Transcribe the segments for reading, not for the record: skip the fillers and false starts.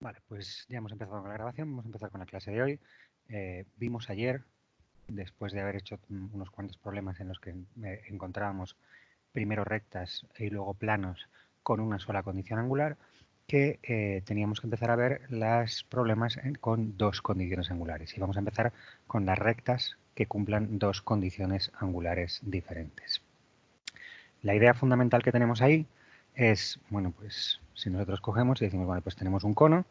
Vale, pues ya hemos empezado con la grabación, vamos a empezar con la clase de hoy. Vimos ayer, después de haber hecho unos cuantos problemas en los que encontrábamos primero rectas y luego planos con una sola condición angular, que teníamos que empezar a ver los problemas con dos condiciones angulares. Y vamos a empezar con las rectas que cumplan dos condiciones angulares diferentes. La idea fundamental que tenemos ahí es, bueno, pues si nosotros cogemos y decimos, bueno, pues tenemos un cono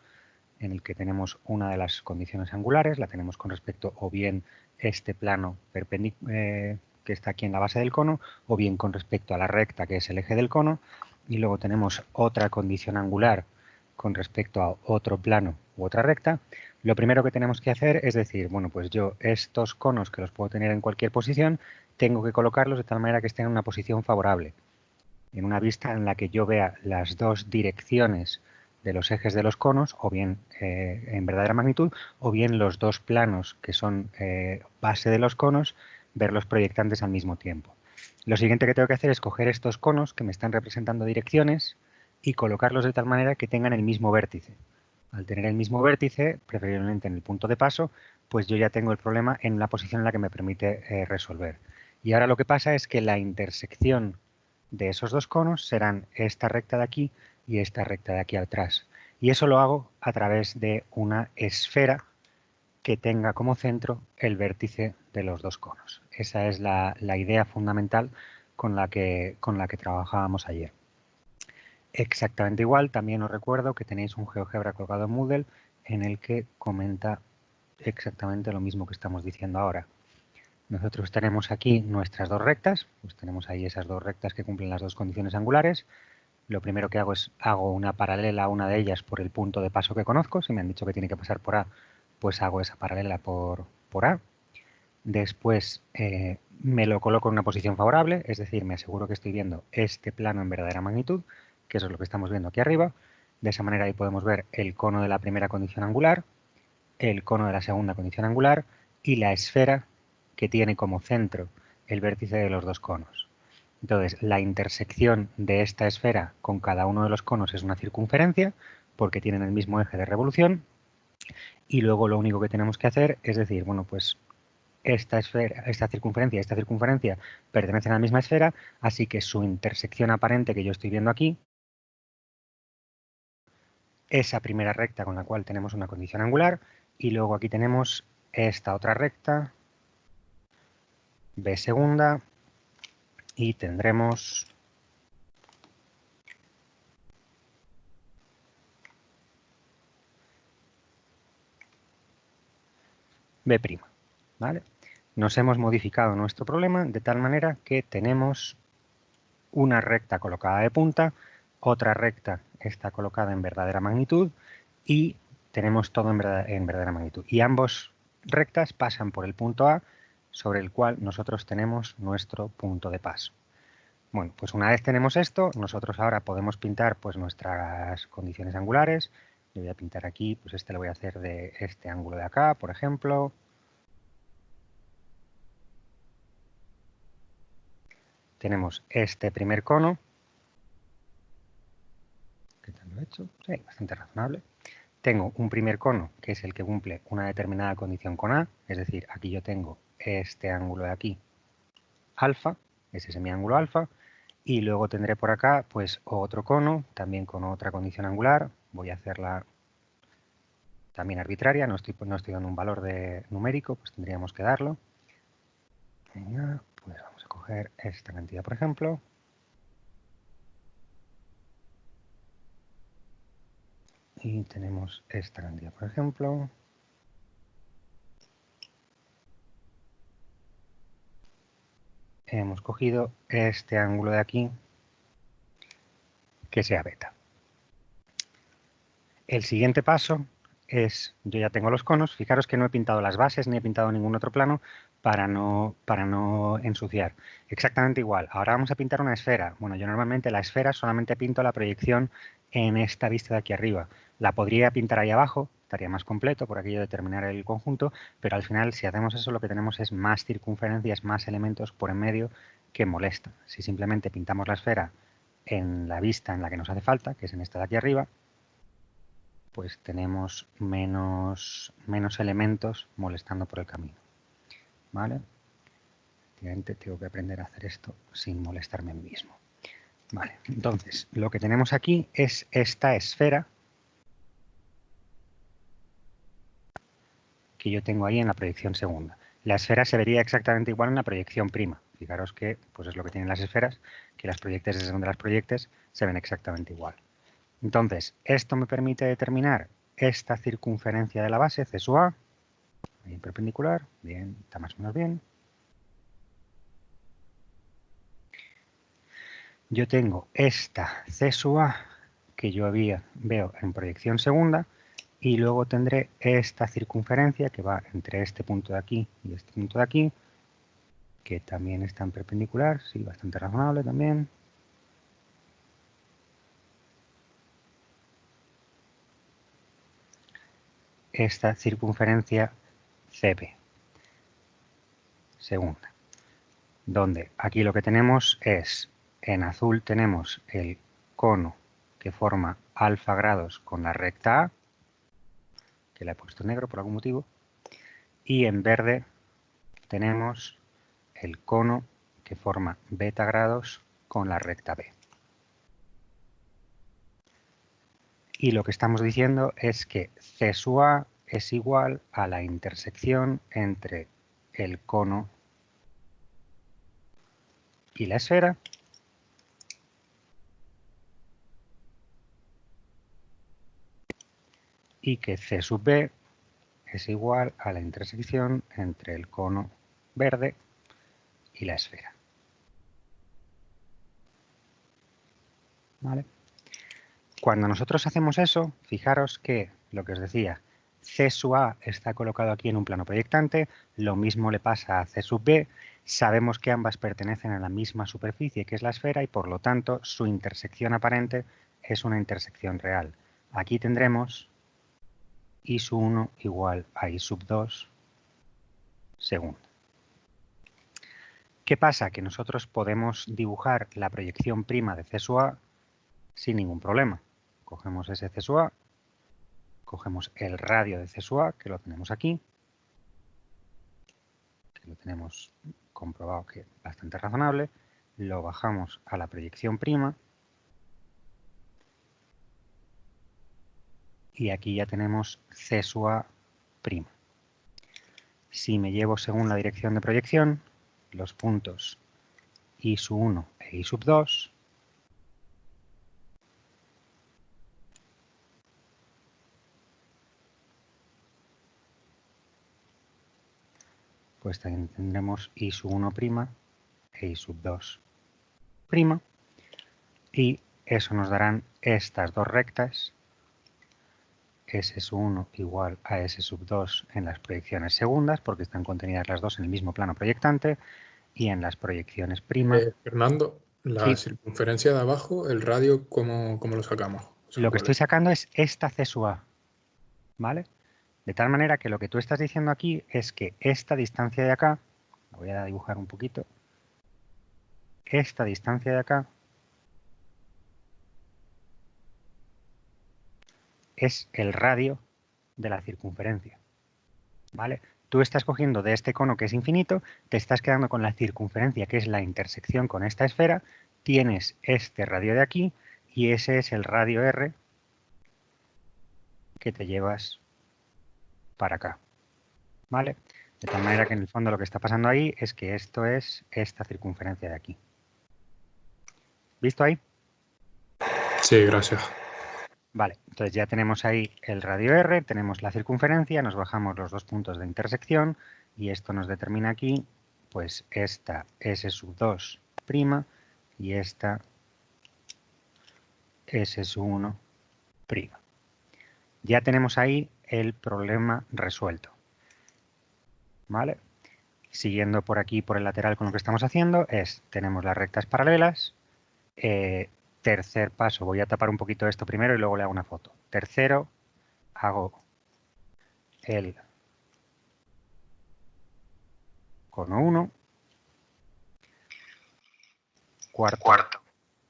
en el que tenemos una de las condiciones angulares, la tenemos con respecto o bien este plano perpendicular que está aquí en la base del cono, o bien con respecto a la recta que es el eje del cono, y luego tenemos otra condición angular con respecto a otro plano u otra recta. Lo primero que tenemos que hacer es decir, bueno, pues yo estos conos, que los puedo tener en cualquier posición, tengo que colocarlos de tal manera que estén en una posición favorable, en una vista en la que yo vea las dos direcciones de los ejes de los conos, o bien en verdadera magnitud, o bien los dos planos que son base de los conos, verlos proyectantes al mismo tiempo. Lo siguiente que tengo que hacer es coger estos conos que me están representando direcciones y colocarlos de tal manera que tengan el mismo vértice. Al tener el mismo vértice, preferiblemente en el punto de paso, pues yo ya tengo el problema en la posición en la que me permite resolver. Y ahora lo que pasa es que la intersección de esos dos conos serán esta recta de aquí y esta recta de aquí atrás. Y eso lo hago a través de una esfera que tenga como centro el vértice de los dos conos. Esa es la idea fundamental con la que trabajábamos ayer. Exactamente igual, también os recuerdo que tenéis un GeoGebra colgado en Moodle en el que comenta exactamente lo mismo que estamos diciendo ahora. Nosotros tenemos aquí nuestras dos rectas, pues tenemos ahí esas dos rectas que cumplen las dos condiciones angulares. Lo primero que hago es hago una paralela a una de ellas por el punto de paso que conozco. Si me han dicho que tiene que pasar por A, pues hago esa paralela por A. Después me lo coloco en una posición favorable, es decir, me aseguro que estoy viendo este plano en verdadera magnitud, que eso es lo que estamos viendo aquí arriba. De esa manera ahí podemos ver el cono de la primera condición angular, el cono de la segunda condición angular y la esfera que tiene como centro el vértice de los dos conos. Entonces, la intersección de esta esfera con cada uno de los conos es una circunferencia, porque tienen el mismo eje de revolución, y luego lo único que tenemos que hacer es decir, bueno, pues esta circunferencia y esta circunferencia pertenecen a la misma esfera, así que su intersección aparente que yo estoy viendo aquí, esa primera recta con la cual tenemos una condición angular, y luego aquí tenemos esta otra recta, B segunda, y tendremos B', ¿vale? Nos hemos modificado nuestro problema de tal manera que tenemos una recta colocada de punta, otra recta está colocada en verdadera magnitud y tenemos todo en verdadera magnitud. Y ambos rectas pasan por el punto A, sobre el cual nosotros tenemos nuestro punto de paso. Bueno, pues una vez tenemos esto, nosotros ahora podemos pintar pues nuestras condiciones angulares. Yo voy a pintar aquí, pues este lo voy a hacer de este ángulo de acá, por ejemplo. Tenemos este primer cono. ¿Qué tal lo he hecho? Sí, bastante razonable. Tengo un primer cono, que es el que cumple una determinada condición con A, es decir, aquí yo tengo este ángulo de aquí, alfa, ese es mi ángulo alfa, y luego tendré por acá pues otro cono, también con otra condición angular. Voy a hacerla también arbitraria, no estoy dando un valor numérico, pues tendríamos que darlo. Venga, pues vamos a coger esta cantidad, por ejemplo. Y tenemos esta cantidad, por ejemplo. Hemos cogido este ángulo de aquí, que sea beta. El siguiente paso es, yo ya tengo los conos, fijaros que no he pintado las bases ni he pintado ningún otro plano para no ensuciar. Exactamente igual, ahora vamos a pintar una esfera. Bueno, yo normalmente la esfera solamente pinto la proyección en esta vista de aquí arriba. La podría pintar ahí abajo, estaría más completo por aquello de terminar el conjunto, pero al final si hacemos eso lo que tenemos es más circunferencias, más elementos por en medio que molestan. Si simplemente pintamos la esfera en la vista en la que nos hace falta, que es en esta de aquí arriba, pues tenemos menos elementos molestando por el camino. ¿Vale? Efectivamente, tengo que aprender a hacer esto sin molestarme a mí mismo. Vale, entonces, lo que tenemos aquí es esta esfera que yo tengo ahí en la proyección segunda. La esfera se vería exactamente igual en la proyección prima. Fijaros que pues es lo que tienen las esferas, que las proyectes desde donde las proyectes se ven exactamente igual. Entonces, esto me permite determinar esta circunferencia de la base, C sub A, ahí perpendicular, bien, está más o menos bien. Yo tengo esta C sub A que yo veo en proyección segunda y luego tendré esta circunferencia que va entre este punto de aquí y este punto de aquí, que también está en perpendicular, sí, bastante razonable también. Esta circunferencia CP, segunda, donde aquí lo que tenemos es, en azul tenemos el cono que forma alfa grados con la recta A, que la he puesto negro por algún motivo, y en verde tenemos el cono que forma beta grados con la recta B. Y lo que estamos diciendo es que C sub A es igual a la intersección entre el cono y la esfera, y que C sub B es igual a la intersección entre el cono verde y la esfera. ¿Vale? Cuando nosotros hacemos eso, fijaros que lo que os decía, C sub A está colocado aquí en un plano proyectante, lo mismo le pasa a C sub B, sabemos que ambas pertenecen a la misma superficie que es la esfera y por lo tanto su intersección aparente es una intersección real. Aquí tendremos I sub 1 igual a I sub 2 segunda. ¿Qué pasa? Que nosotros podemos dibujar la proyección prima de C sub A sin ningún problema. Cogemos ese C sub A, cogemos el radio de C sub A, que lo tenemos aquí, que lo tenemos comprobado que es bastante razonable, lo bajamos a la proyección prima y aquí ya tenemos C sub A prima. Si me llevo según la dirección de proyección, los puntos I sub 1 e I sub 2, pues también tendremos I sub 1' e I sub 2', y eso nos darán estas dos rectas, S sub 1 igual a S sub 2 en las proyecciones segundas, porque están contenidas las dos en el mismo plano proyectante, y en las proyecciones prima. Fernando, la Sí, circunferencia de abajo, el radio, ¿cómo lo sacamos? O sea, lo que ¿cuál estoy es? sacando es esta C sub A, ¿vale? De tal manera que lo que tú estás diciendo aquí es que esta distancia de acá, la voy a dibujar un poquito, esta distancia de acá es el radio de la circunferencia, ¿vale? Tú estás cogiendo de este cono que es infinito, te estás quedando con la circunferencia que es la intersección con esta esfera, tienes este radio de aquí y ese es el radio R que te llevas para acá, ¿vale? De tal manera que en el fondo lo que está pasando ahí es que esto es esta circunferencia de aquí. ¿Visto ahí? Sí, gracias. Vale, entonces ya tenemos ahí el radio R, tenemos la circunferencia, nos bajamos los dos puntos de intersección y esto nos determina aquí, pues esta S sub 2' y esta S sub 1'. Ya tenemos ahí el problema resuelto. ¿Vale? Siguiendo por aquí, por el lateral con lo que estamos haciendo, tenemos las rectas paralelas. Tercer paso, voy a tapar un poquito esto primero y luego le hago una foto. Tercero, hago el cono 1. Cuarto.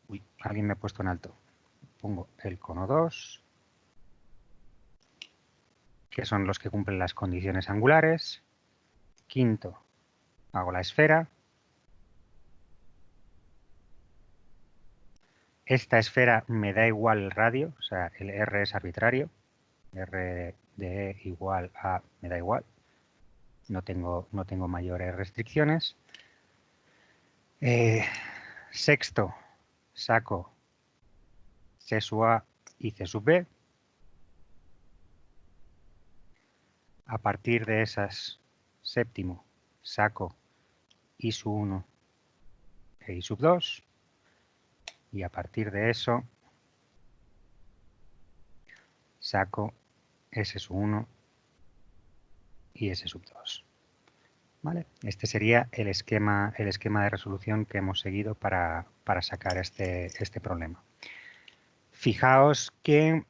Uy, alguien me ha puesto en alto. Pongo el cono 2. que son los que cumplen las condiciones angulares. Quinto, hago la esfera. Esta esfera me da igual el radio, o sea, el R es arbitrario. R de E igual a, me da igual. No tengo mayores restricciones. Sexto, saco C sub A y C sub B. A partir de esas, séptimo, saco I sub 1 e I sub 2. Y a partir de eso, saco S sub 1 y S sub 2. ¿Vale? Este sería el esquema de resolución que hemos seguido para sacar este problema. Fijaos que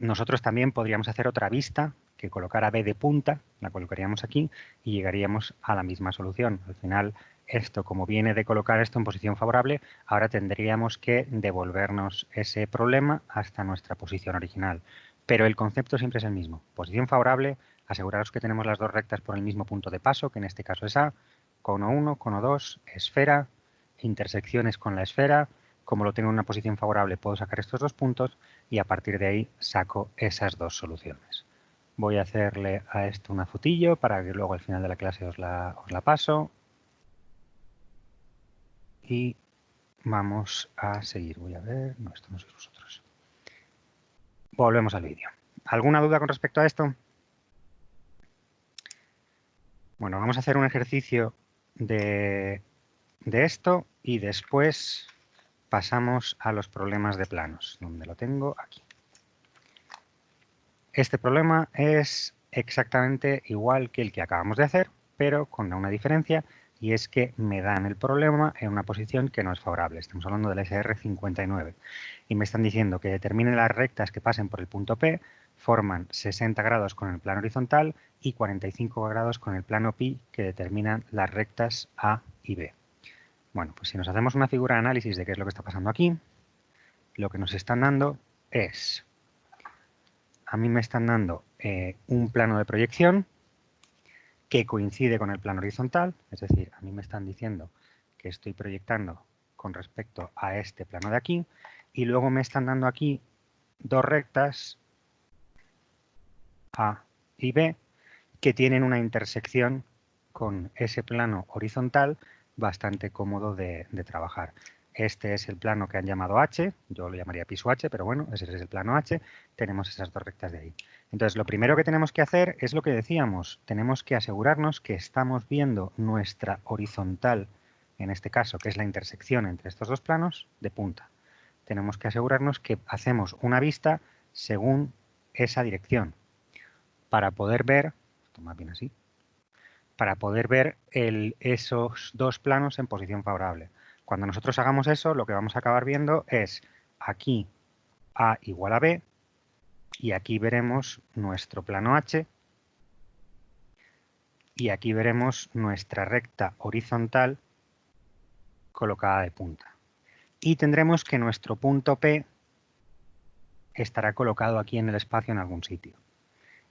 nosotros también podríamos hacer otra vista que colocara B de punta, la colocaríamos aquí y llegaríamos a la misma solución. Al final, esto, como viene de colocar esto en posición favorable, ahora tendríamos que devolvernos ese problema hasta nuestra posición original. Pero el concepto siempre es el mismo. Posición favorable, aseguraros que tenemos las dos rectas por el mismo punto de paso, que en este caso es A, cono 1, cono 2, esfera, intersecciones con la esfera. Como lo tengo en una posición favorable, puedo sacar estos dos puntos y a partir de ahí saco esas dos soluciones. Voy a hacerle a esto una fotillo para que luego al final de la clase os la paso. Y vamos a seguir. Voy a ver. No, esto no sois vosotros. Volvemos al vídeo. ¿Alguna duda con respecto a esto? Bueno, vamos a hacer un ejercicio de esto y después pasamos a los problemas de planos. ¿Dónde lo tengo? Aquí. Este problema es exactamente igual que el que acabamos de hacer, pero con una diferencia, y es que me dan el problema en una posición que no es favorable. Estamos hablando del SR59. Y me están diciendo que determinen las rectas que pasen por el punto P, forman 60 grados con el plano horizontal y 45 grados con el plano pi, que determinan las rectas A y B. Bueno, pues si nos hacemos una figura de análisis de qué es lo que está pasando aquí, lo que nos están dando es... A mí me están dando un plano de proyección que coincide con el plano horizontal, es decir, a mí me están diciendo que estoy proyectando con respecto a este plano de aquí, y luego me están dando aquí dos rectas A y B que tienen una intersección con ese plano horizontal bastante cómodo de trabajar. Este es el plano que han llamado H, yo lo llamaría piso H, pero bueno, ese es el plano H, tenemos esas dos rectas de ahí. Entonces, lo primero que tenemos que hacer es lo que decíamos, tenemos que asegurarnos que estamos viendo nuestra horizontal, en este caso, que es la intersección entre estos dos planos, de punta. Tenemos que asegurarnos que hacemos una vista según esa dirección, para poder ver, esto más bien así, para poder ver esos dos planos en posición favorable. Cuando nosotros hagamos eso, lo que vamos a acabar viendo es aquí A igual a B y aquí veremos nuestro plano H y aquí veremos nuestra recta horizontal colocada de punta. Y tendremos que nuestro punto P estará colocado aquí en el espacio en algún sitio.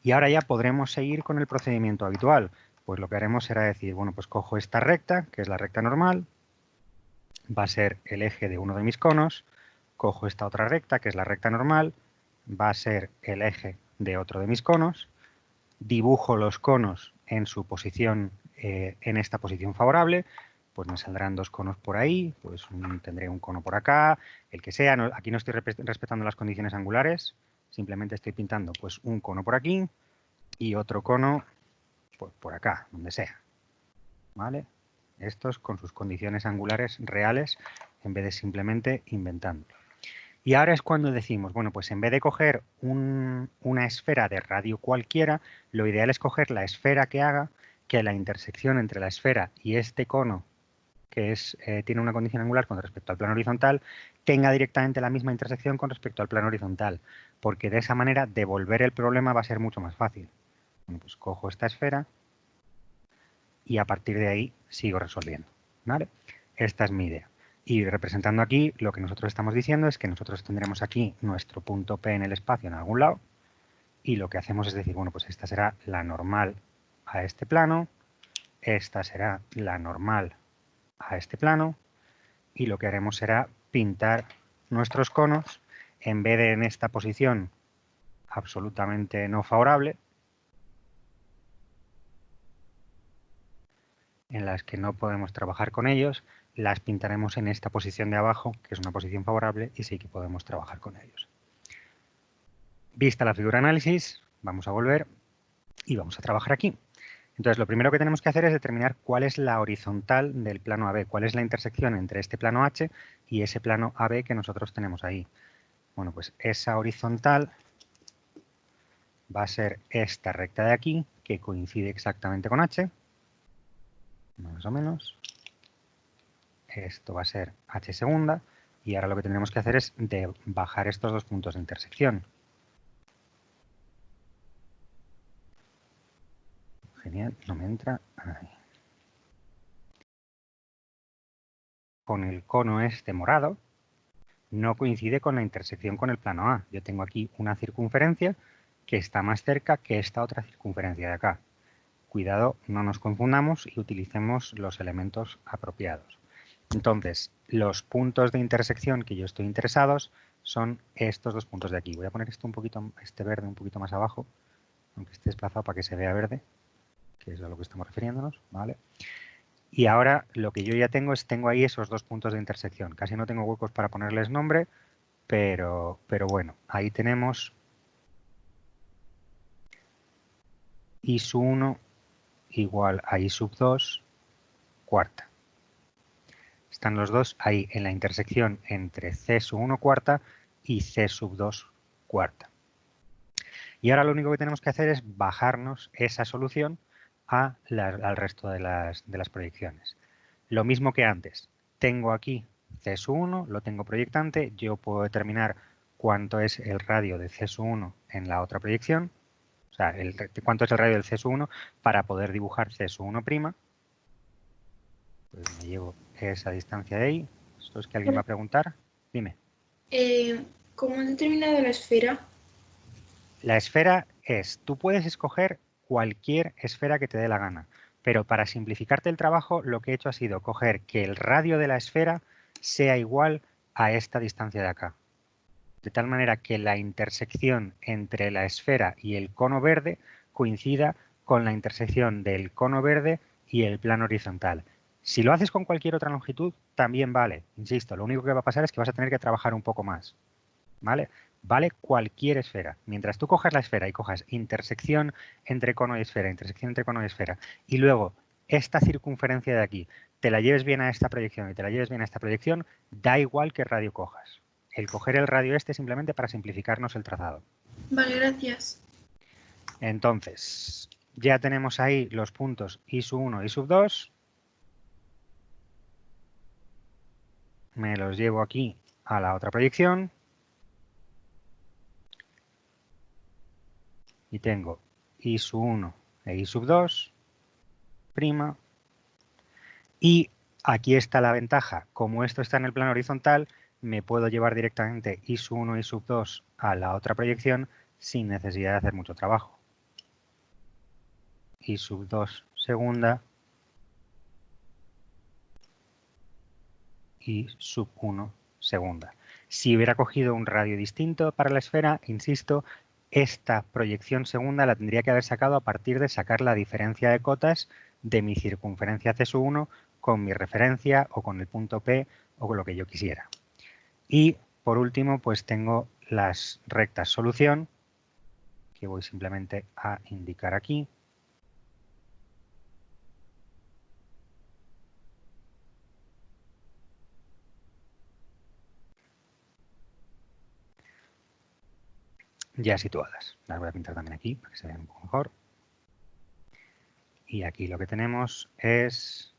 Y ahora ya podremos seguir con el procedimiento habitual. Pues lo que haremos será decir, bueno, pues cojo esta recta, que es la recta normal, va a ser el eje de uno de mis conos, cojo esta otra recta, que es la recta normal, va a ser el eje de otro de mis conos, dibujo los conos en su posición, en esta posición favorable, pues me saldrán dos conos por ahí, pues tendré un cono por acá, el que sea, aquí no estoy respetando las condiciones angulares, simplemente estoy pintando pues un cono por aquí y otro cono pues, por acá, donde sea. ¿Vale? Estos con sus condiciones angulares reales en vez de simplemente inventándolo. Y ahora es cuando decimos, bueno, pues en vez de coger una esfera de radio cualquiera, lo ideal es coger la esfera que haga que la intersección entre la esfera y este cono, que tiene una condición angular con respecto al plano horizontal, tenga directamente la misma intersección con respecto al plano horizontal, porque de esa manera devolver el problema va a ser mucho más fácil. Bueno, pues cojo esta esfera y a partir de ahí sigo resolviendo. ¿Vale? Esta es mi idea. Y representando aquí, lo que nosotros estamos diciendo es que nosotros tendremos aquí nuestro punto P en el espacio en algún lado y lo que hacemos es decir, bueno, pues esta será la normal a este plano, esta será la normal a este plano, y lo que haremos será pintar nuestros conos, en vez de en esta posición absolutamente no favorable, en las que no podemos trabajar con ellos, las pintaremos en esta posición de abajo, que es una posición favorable, y sí que podemos trabajar con ellos. Vista la figura análisis, vamos a volver y vamos a trabajar aquí. Entonces, lo primero que tenemos que hacer es determinar cuál es la horizontal del plano AB, cuál es la intersección entre este plano H y ese plano AB que nosotros tenemos ahí. Bueno, pues esa horizontal va a ser esta recta de aquí, que coincide exactamente con H, más o menos. Esto va a ser H segunda, y ahora lo que tendremos que hacer es bajar estos dos puntos de intersección. Genial, no me entra. Ahí. Con el cono este morado, no coincide con la intersección con el plano A. Yo tengo aquí una circunferencia que está más cerca que esta otra circunferencia de acá. Cuidado, no nos confundamos y utilicemos los elementos apropiados. Entonces, los puntos de intersección que yo estoy interesados son estos dos puntos de aquí. Voy a poner este verde un poquito más abajo, aunque esté desplazado para que se vea verde, que es a lo que estamos refiriéndonos, ¿vale? Y ahora lo que yo ya tengo ahí esos dos puntos de intersección. Casi no tengo huecos para ponerles nombre, pero bueno, ahí tenemos I sub 1 igual a I sub 2 cuarta. Están los dos ahí en la intersección entre C sub 1 cuarta y C sub 2 cuarta. Y ahora lo único que tenemos que hacer es bajarnos esa solución al resto de las proyecciones. Lo mismo que antes, tengo aquí C sub 1, lo tengo proyectante, yo puedo determinar cuánto es el radio de C sub 1 en la otra proyección, o sea, cuánto es el radio del C sub 1 para poder dibujar C sub 1'. Pues me llevo esa distancia de ahí. ¿Esto es que alguien va a preguntar? Dime. ¿Cómo has determinado la esfera? La esfera es, tú puedes escoger cualquier esfera que te dé la gana, pero para simplificarte el trabajo lo que he hecho ha sido coger que el radio de la esfera sea igual a esta distancia de acá. De tal manera que la intersección entre la esfera y el cono verde coincida con la intersección del cono verde y el plano horizontal. Si lo haces con cualquier otra longitud, también vale. Insisto, lo único que va a pasar es que vas a tener que trabajar un poco más. ¿Vale? Vale cualquier esfera. Mientras tú cojas la esfera y cojas intersección entre cono y esfera, intersección entre cono y esfera, y luego esta circunferencia de aquí, te la lleves bien a esta proyección y te la lleves bien a esta proyección, da igual qué radio cojas. El coger el radio este simplemente para simplificarnos el trazado. Vale, gracias. Entonces, ya tenemos ahí los puntos I sub 1 y sub 2. Me los llevo aquí a la otra proyección. Y tengo I sub 1 e I sub 2'. Y aquí está la ventaja. Como esto está en el plano horizontal, me puedo llevar directamente I sub 1 y I sub 2 a la otra proyección sin necesidad de hacer mucho trabajo. I sub 2 segunda y sub 1 segunda. Si hubiera cogido un radio distinto para la esfera, insisto, esta proyección segunda la tendría que haber sacado a partir de sacar la diferencia de cotas de mi circunferencia C sub 1 con mi referencia o con el punto P o con lo que yo quisiera. Y por último, pues tengo las rectas solución, que voy simplemente a indicar aquí. Ya situadas. Las voy a pintar también aquí para que se vean un poco mejor. Y aquí lo que tenemos es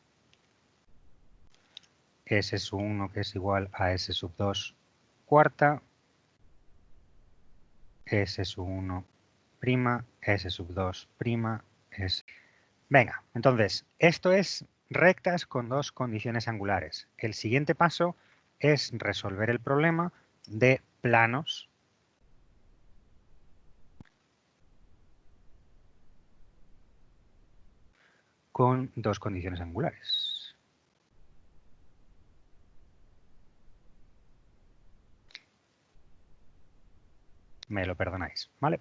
S sub 1 que es igual a S sub 2 cuarta, S sub 1 prima, S sub 2 prima, S. Venga, entonces, esto es rectas con dos condiciones angulares. El siguiente paso es resolver el problema de planos con dos condiciones angulares. Me lo perdonáis, ¿vale?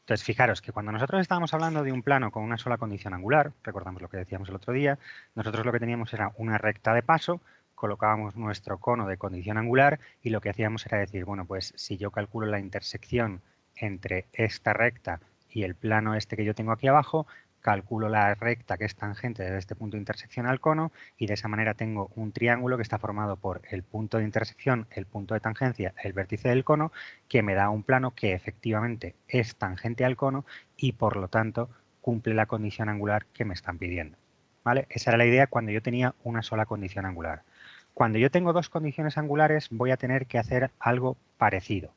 Entonces, fijaros que cuando nosotros estábamos hablando de un plano con una sola condición angular, recordamos lo que decíamos el otro día, nosotros lo que teníamos era una recta de paso, colocábamos nuestro cono de condición angular y lo que hacíamos era decir, bueno, pues si yo calculo la intersección entre esta recta y el plano este que yo tengo aquí abajo, calculo la recta que es tangente desde este punto de intersección al cono y de esa manera tengo un triángulo que está formado por el punto de intersección, el punto de tangencia, el vértice del cono, que me da un plano que efectivamente es tangente al cono y por lo tanto cumple la condición angular que me están pidiendo. ¿Vale? Esa era la idea cuando yo tenía una sola condición angular. Cuando yo tengo dos condiciones angulares voy a tener que hacer algo parecido.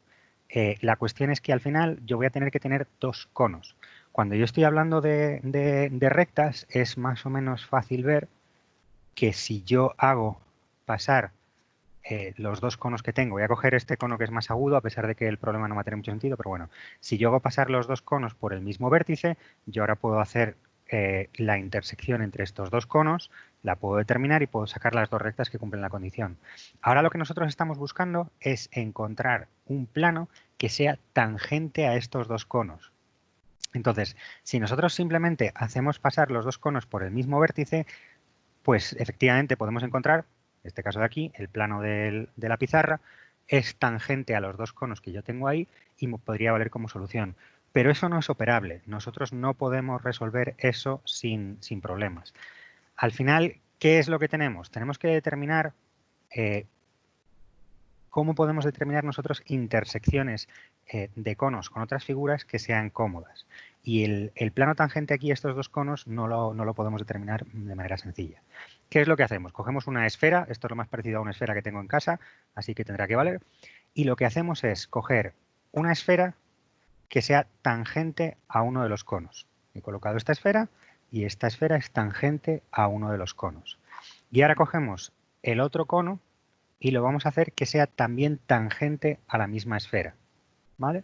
La cuestión es que al final yo voy a tener que tener dos conos. Cuando yo estoy hablando de rectas es más o menos fácil ver que si yo hago pasar los dos conos que tengo, voy a coger este cono que es más agudo a pesar de que el problema no va a tener mucho sentido, pero bueno, si yo hago pasar los dos conos por el mismo vértice, yo ahora puedo hacer la intersección entre estos dos conos, la puedo determinar y puedo sacar las dos rectas que cumplen la condición. Ahora lo que nosotros estamos buscando es encontrar un plano que sea tangente a estos dos conos. Entonces, si nosotros simplemente hacemos pasar los dos conos por el mismo vértice, pues efectivamente podemos encontrar, en este caso de aquí, el plano de la pizarra es tangente a los dos conos que yo tengo ahí y me podría valer como solución. Pero eso no es operable. Nosotros no podemos resolver eso sin problemas. Al final, ¿qué es lo que tenemos? Tenemos que determinar cómo podemos determinar nosotros intersecciones de conos con otras figuras que sean cómodas. Y el plano tangente aquí a estos dos conos no lo podemos determinar de manera sencilla. ¿Qué es lo que hacemos? Cogemos una esfera, esto es lo más parecido a una esfera que tengo en casa, así que tendrá que valer, y lo que hacemos es coger una esfera que sea tangente a uno de los conos. He colocado esta esfera y esta esfera es tangente a uno de los conos. Y ahora cogemos el otro cono y lo vamos a hacer que sea también tangente a la misma esfera. ¿Vale?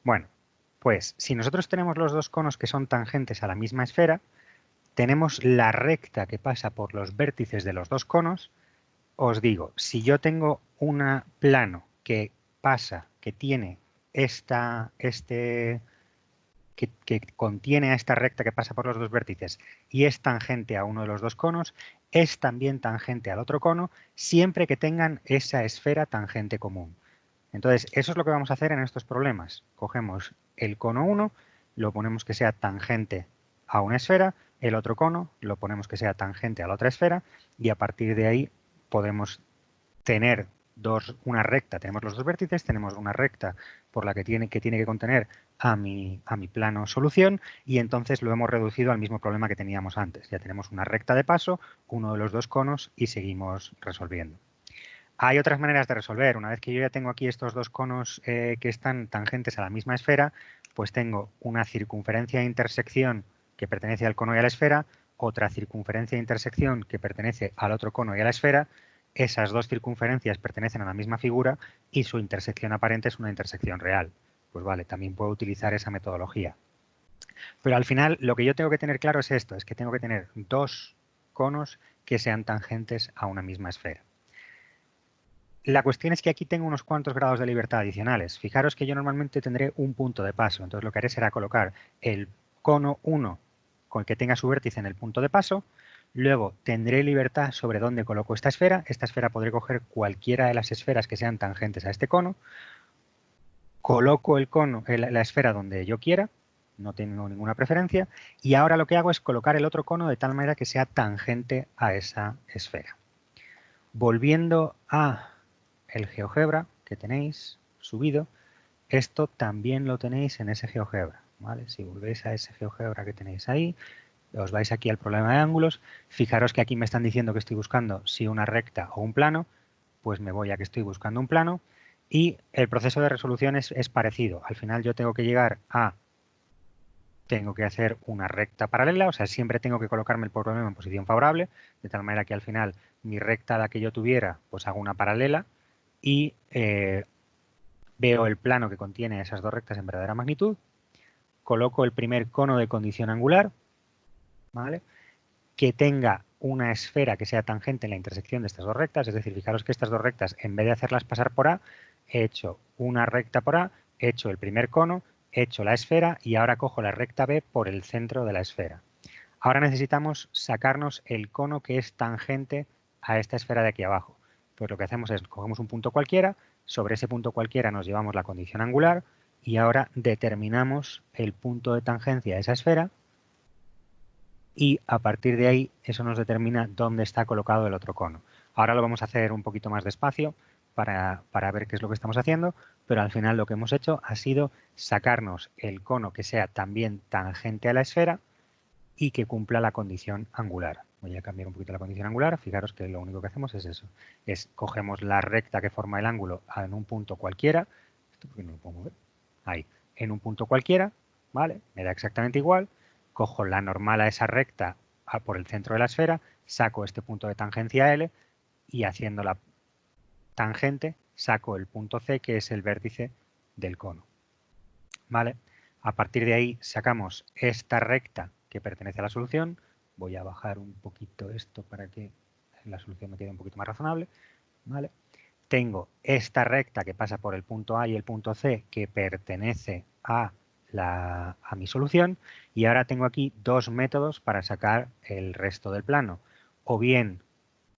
Bueno, pues si nosotros tenemos los dos conos que son tangentes a la misma esfera, tenemos la recta que pasa por los vértices de los dos conos. Os digo, si yo tengo un plano que pasa, que tiene que contiene a esta recta que pasa por los dos vértices y es tangente a uno de los dos conos, es también tangente al otro cono, siempre que tengan esa esfera tangente común. Entonces, eso es lo que vamos a hacer en estos problemas. Cogemos el cono 1, lo ponemos que sea tangente a una esfera, el otro cono lo ponemos que sea tangente a la otra esfera y a partir de ahí podemos tener una recta, tenemos los dos vértices, tenemos una recta por la que tiene que contener a mi plano solución y entonces lo hemos reducido al mismo problema que teníamos antes. Ya tenemos una recta de paso, uno de los dos conos y seguimos resolviendo. Hay otras maneras de resolver. Una vez que yo ya tengo aquí estos dos conos que están tangentes a la misma esfera, pues tengo una circunferencia de intersección que pertenece al cono y a la esfera, otra circunferencia de intersección que pertenece al otro cono y a la esfera. Esas dos circunferencias pertenecen a la misma figura y su intersección aparente es una intersección real. Pues vale, también puedo utilizar esa metodología. Pero al final lo que yo tengo que tener claro es esto, es que tengo que tener dos conos que sean tangentes a una misma esfera. La cuestión es que aquí tengo unos cuantos grados de libertad adicionales. Fijaros que yo normalmente tendré un punto de paso, entonces lo que haré será colocar el cono 1 con el que tenga su vértice en el punto de paso. Luego tendré libertad sobre dónde coloco esta esfera. Esta esfera podré coger cualquiera de las esferas que sean tangentes a este cono. Coloco el cono, la esfera donde yo quiera, no tengo ninguna preferencia. Y ahora lo que hago es colocar el otro cono de tal manera que sea tangente a esa esfera. Volviendo a el GeoGebra que tenéis subido, esto también lo tenéis en ese GeoGebra. ¿Vale? Si volvéis a ese GeoGebra que tenéis ahí, os vais aquí al problema de ángulos, fijaros que aquí me están diciendo que estoy buscando si una recta o un plano, pues me voy a que estoy buscando un plano y el proceso de resolución es parecido. Al final yo tengo que llegar a, tengo que hacer una recta paralela, o sea, siempre tengo que colocarme el problema en posición favorable, de tal manera que al final mi recta la que yo tuviera, pues hago una paralela y veo el plano que contiene esas dos rectas en verdadera magnitud, coloco el primer cono de condición angular, ¿vale? Que tenga una esfera que sea tangente en la intersección de estas dos rectas, es decir, fijaros que estas dos rectas, en vez de hacerlas pasar por A, he hecho una recta por A, he hecho el primer cono, he hecho la esfera y ahora cojo la recta B por el centro de la esfera. Ahora necesitamos sacarnos el cono que es tangente a esta esfera de aquí abajo. Pues lo que hacemos es, cogemos un punto cualquiera, sobre ese punto cualquiera nos llevamos la condición angular y ahora determinamos el punto de tangencia a esa esfera y a partir de ahí eso nos determina dónde está colocado el otro cono. Ahora lo vamos a hacer un poquito más despacio para ver qué es lo que estamos haciendo, pero al final lo que hemos hecho ha sido sacarnos el cono que sea también tangente a la esfera y que cumpla la condición angular. Voy a cambiar un poquito la condición angular. Fijaros que lo único que hacemos es eso. Cogemos la recta que forma el ángulo en un punto cualquiera. ¿Esto por qué no lo puedo mover? Ahí. En un punto cualquiera, ¿vale? Me da exactamente igual. Cojo la normal a esa recta por el centro de la esfera, saco este punto de tangencia L y haciendo la tangente saco el punto C, que es el vértice del cono. ¿Vale? A partir de ahí sacamos esta recta que pertenece a la solución. Voy a bajar un poquito esto para que la solución me quede un poquito más razonable. ¿Vale? Tengo esta recta que pasa por el punto A y el punto C que pertenece a mi solución y ahora tengo aquí dos métodos para sacar el resto del plano. O bien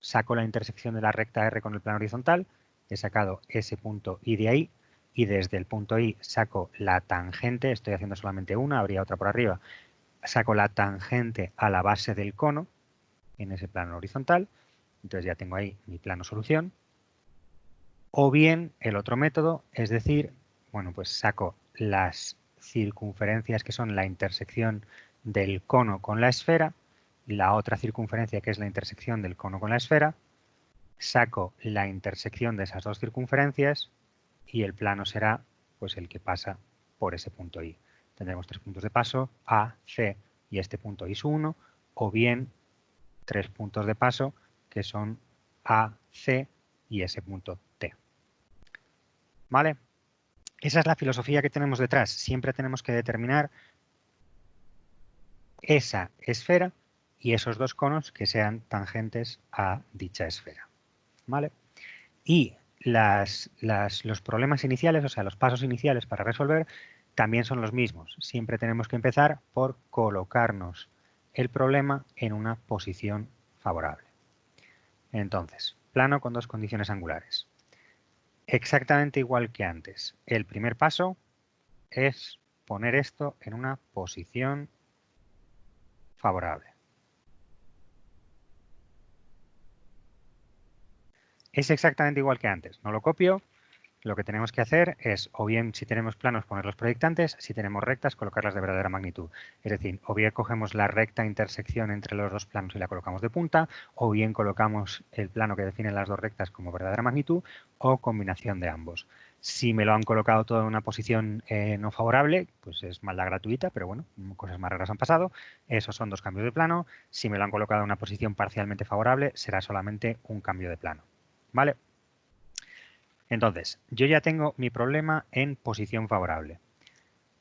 saco la intersección de la recta R con el plano horizontal, he sacado ese punto I de ahí, y desde el punto I saco la tangente, estoy haciendo solamente una, habría otra por arriba, saco la tangente a la base del cono en ese plano horizontal, entonces ya tengo ahí mi plano solución. O bien el otro método, es decir, bueno, pues saco las circunferencias que son la intersección del cono con la esfera, la otra circunferencia que es la intersección del cono con la esfera, saco la intersección de esas dos circunferencias y el plano será pues el que pasa por ese punto I. Tendremos tres puntos de paso, A, C y este punto I1, o bien tres puntos de paso que son A, C y ese punto T. ¿Vale? Esa es la filosofía que tenemos detrás. Siempre tenemos que determinar esa esfera y esos dos conos que sean tangentes a dicha esfera. ¿Vale? Y los problemas iniciales, o sea, los pasos iniciales para resolver, también son los mismos. Siempre tenemos que empezar por colocarnos el problema en una posición favorable. Entonces, plano con dos condiciones angulares. Exactamente igual que antes. El primer paso es poner esto en una posición favorable. Es exactamente igual que antes. No lo copio. Lo que tenemos que hacer es, o bien si tenemos planos, poner los proyectantes, si tenemos rectas, colocarlas de verdadera magnitud. Es decir, o bien cogemos la recta intersección entre los dos planos y la colocamos de punta, o bien colocamos el plano que define las dos rectas como verdadera magnitud, o combinación de ambos. Si me lo han colocado todo en una posición no favorable, pues es maldad gratuita, pero bueno, cosas más raras han pasado. Esos son dos cambios de plano. Si me lo han colocado en una posición parcialmente favorable, será solamente un cambio de plano. ¿Vale? Entonces, yo ya tengo mi problema en posición favorable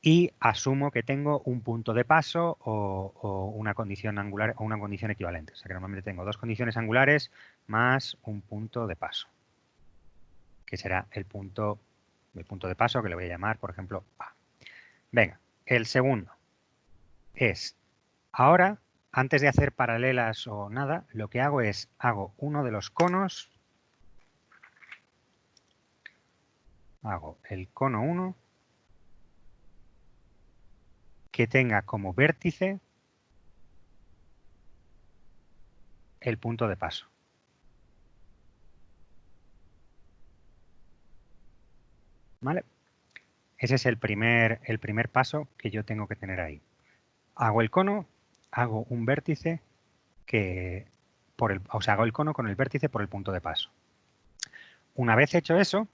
y asumo que tengo un punto de paso o una condición angular o una condición equivalente. O sea que normalmente tengo dos condiciones angulares más un punto de paso, que será el punto de paso que le voy a llamar, por ejemplo, A. Venga, el segundo es, ahora, antes de hacer paralelas o nada, lo que hago es, hago uno de los conos, hago el cono 1, que tenga como vértice el punto de paso. ¿Vale? Ese es el primer paso que yo tengo que tener ahí. Hago el cono, hago un vértice hago el cono con el vértice por el punto de paso. Una vez hecho eso,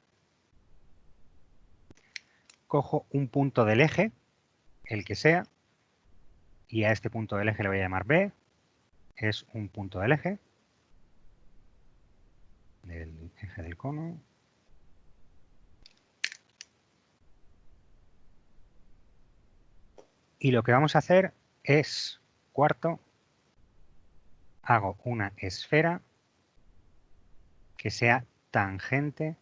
cojo un punto del eje, el que sea, y a este punto del eje le voy a llamar B, es un punto del eje del cono. Y lo que vamos a hacer es, cuarto, hago una esfera que sea tangente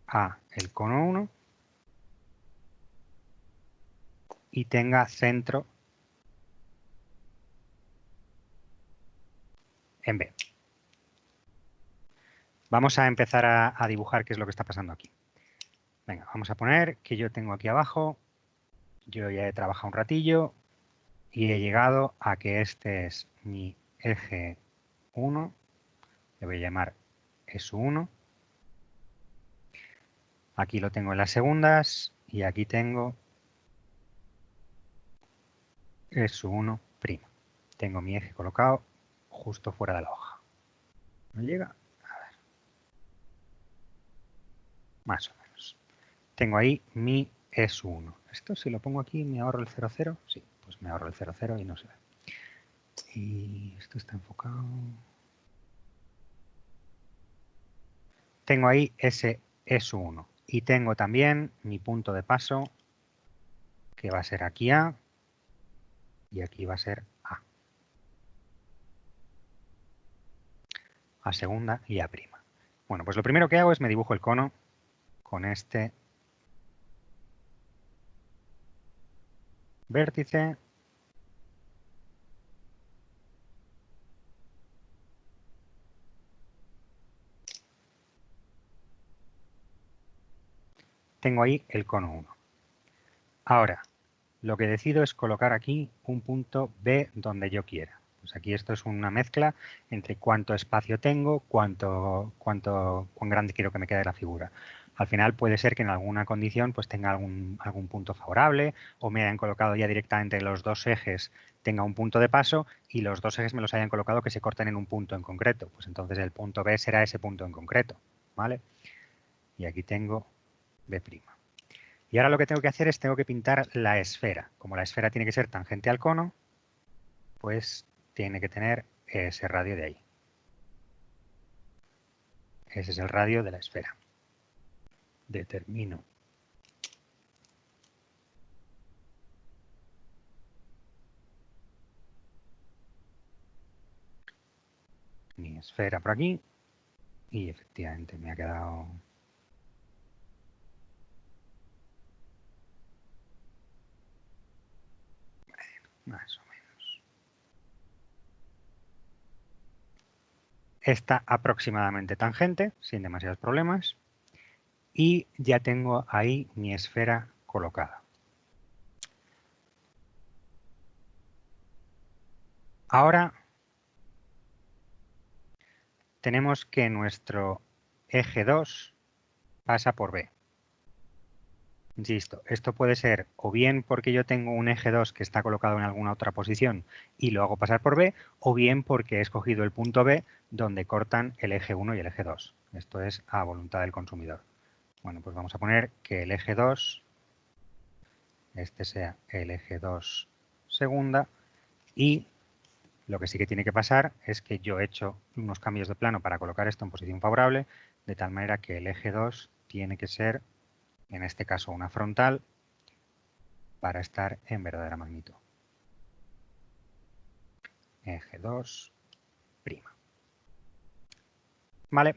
a el cono 1 y tenga centro en B. Vamos a empezar a dibujar qué es lo que está pasando aquí. Venga, vamos a poner que yo tengo aquí abajo, yo ya he trabajado un ratillo y he llegado a que este es mi eje 1, le voy a llamar S1. Aquí lo tengo en las segundas y aquí tengo S1'. Tengo mi eje colocado justo fuera de la hoja. ¿No llega? A ver. Más o menos. Tengo ahí mi S1. Esto si lo pongo aquí, ¿me ahorro el 0,0? Sí, pues me ahorro el 0,0 y no se ve. Y esto está enfocado. Tengo ahí ese S1. Y tengo también mi punto de paso, que va a ser aquí A, y aquí va a ser A. A segunda y A'. Bueno, pues lo primero que hago es me dibujo el cono con este vértice. Tengo ahí el cono 1. Ahora, lo que decido es colocar aquí un punto B donde yo quiera. Pues aquí esto es una mezcla entre cuánto espacio tengo, cuán grande quiero que me quede la figura. Al final puede ser que en alguna condición pues tenga algún punto favorable o me hayan colocado ya directamente los dos ejes, tenga un punto de paso y los dos ejes me los hayan colocado que se corten en un punto en concreto. Pues entonces el punto B será ese punto en concreto, ¿vale? Y aquí tengo B'. Y ahora lo que tengo que hacer es tengo que pintar la esfera. Como la esfera tiene que ser tangente al cono, pues tiene que tener ese radio de ahí. Ese es el radio de la esfera. Determino mi esfera por aquí y efectivamente me ha quedado... más o menos. Está aproximadamente tangente, sin demasiados problemas. Y ya tengo ahí mi esfera colocada. Ahora tenemos que nuestro eje 2 pasa por B. Insisto, esto puede ser o bien porque yo tengo un eje 2 que está colocado en alguna otra posición y lo hago pasar por B, o bien porque he escogido el punto B donde cortan el eje 1 y el eje 2. Esto es a voluntad del consumidor. Bueno, pues vamos a poner que el eje 2, este sea el eje 2 segunda, y lo que sí que tiene que pasar es que yo he hecho unos cambios de plano para colocar esto en posición favorable, de tal manera que el eje 2 tiene que ser, en este caso, una frontal para estar en verdadera magnitud. Eje 2'. ¿Vale?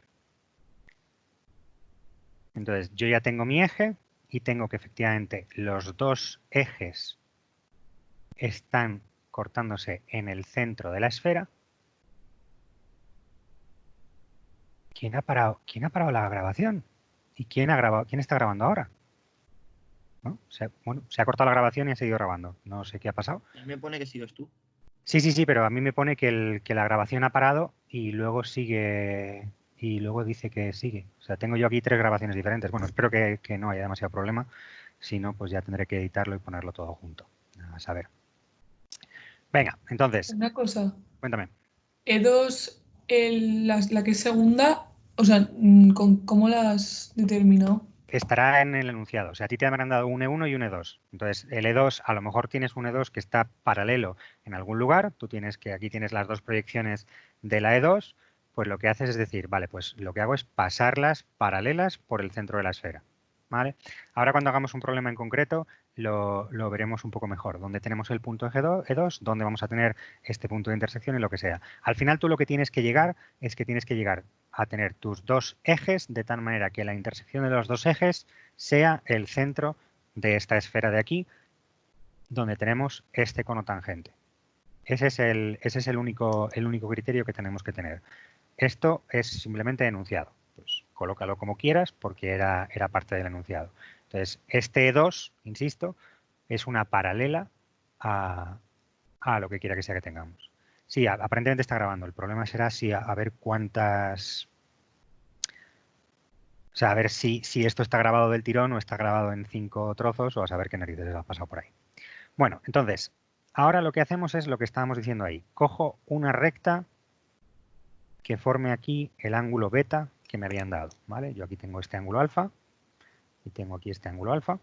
Entonces, yo ya tengo mi eje y tengo que efectivamente los dos ejes están cortándose en el centro de la esfera. ¿Quién ha parado la grabación? ¿Y quién está grabando ahora? ¿No? Bueno, se ha cortado la grabación y ha seguido grabando. No sé qué ha pasado. A mí me pone que sigues tú. Sí, pero a mí me pone que la grabación ha parado y luego sigue y luego dice que sigue. O sea, tengo yo aquí 3 grabaciones diferentes. Bueno, espero que no haya demasiado problema. Si no, pues ya tendré que editarlo y ponerlo todo junto. A saber. Venga, entonces, Una cosa, cuéntame. E2, la que es segunda, o sea, ¿cómo la has determinado? Estará en el enunciado. O sea, a ti te habrán dado un E1 y un E2. Entonces, el E2, a lo mejor tienes un E2 que está paralelo en algún lugar. Tú tienes que aquí tienes las dos proyecciones de la E2. Pues lo que haces es decir, vale, pues lo que hago es pasarlas paralelas por el centro de la esfera. ¿vale? Ahora cuando hagamos un problema en concreto lo veremos un poco mejor, donde tenemos el punto E2, donde vamos a tener este punto de intersección y lo que sea. Al final tú lo que tienes que llegar es que tienes que llegar a tener tus dos ejes de tal manera que la intersección de los dos ejes sea el centro de esta esfera de aquí, donde tenemos este cono tangente. Ese es el único criterio que tenemos que tener. Esto es simplemente enunciado. Pues colócalo como quieras porque era parte del enunciado. Entonces, este E2, insisto, es una paralela a lo que quiera que sea que tengamos. Sí, aparentemente está grabando. El problema será si a ver cuántas... O sea, a ver si esto está grabado del tirón o está grabado en 5 trozos o a saber qué narices les ha pasado por ahí. Bueno, entonces, ahora lo que hacemos es lo que estábamos diciendo ahí. Cojo una recta que forme aquí el ángulo beta que me habían dado, ¿vale? Yo aquí tengo este ángulo alfa y tengo aquí este ángulo alfa.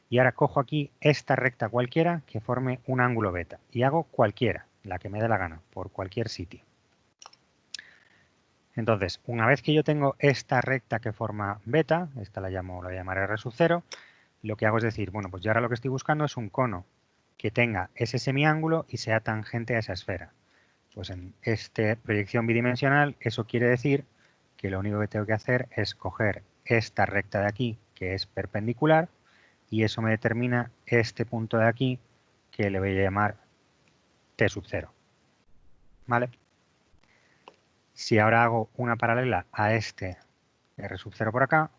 Y ahora cojo aquí esta recta cualquiera que forme un ángulo beta. Y hago cualquiera, la que me dé la gana, por cualquier sitio. Entonces, una vez que yo tengo esta recta que forma beta, esta la voy a llamar R sub 0, lo que hago es decir, bueno, pues yo ahora lo que estoy buscando es un cono que tenga ese semiángulo y sea tangente a esa esfera. Pues en esta proyección bidimensional, eso quiere decir que lo único que tengo que hacer es coger esta recta de aquí, que es perpendicular, y eso me determina este punto de aquí, que le voy a llamar T sub 0. ¿Vale? Si ahora hago una paralela a este R sub 0 por acá,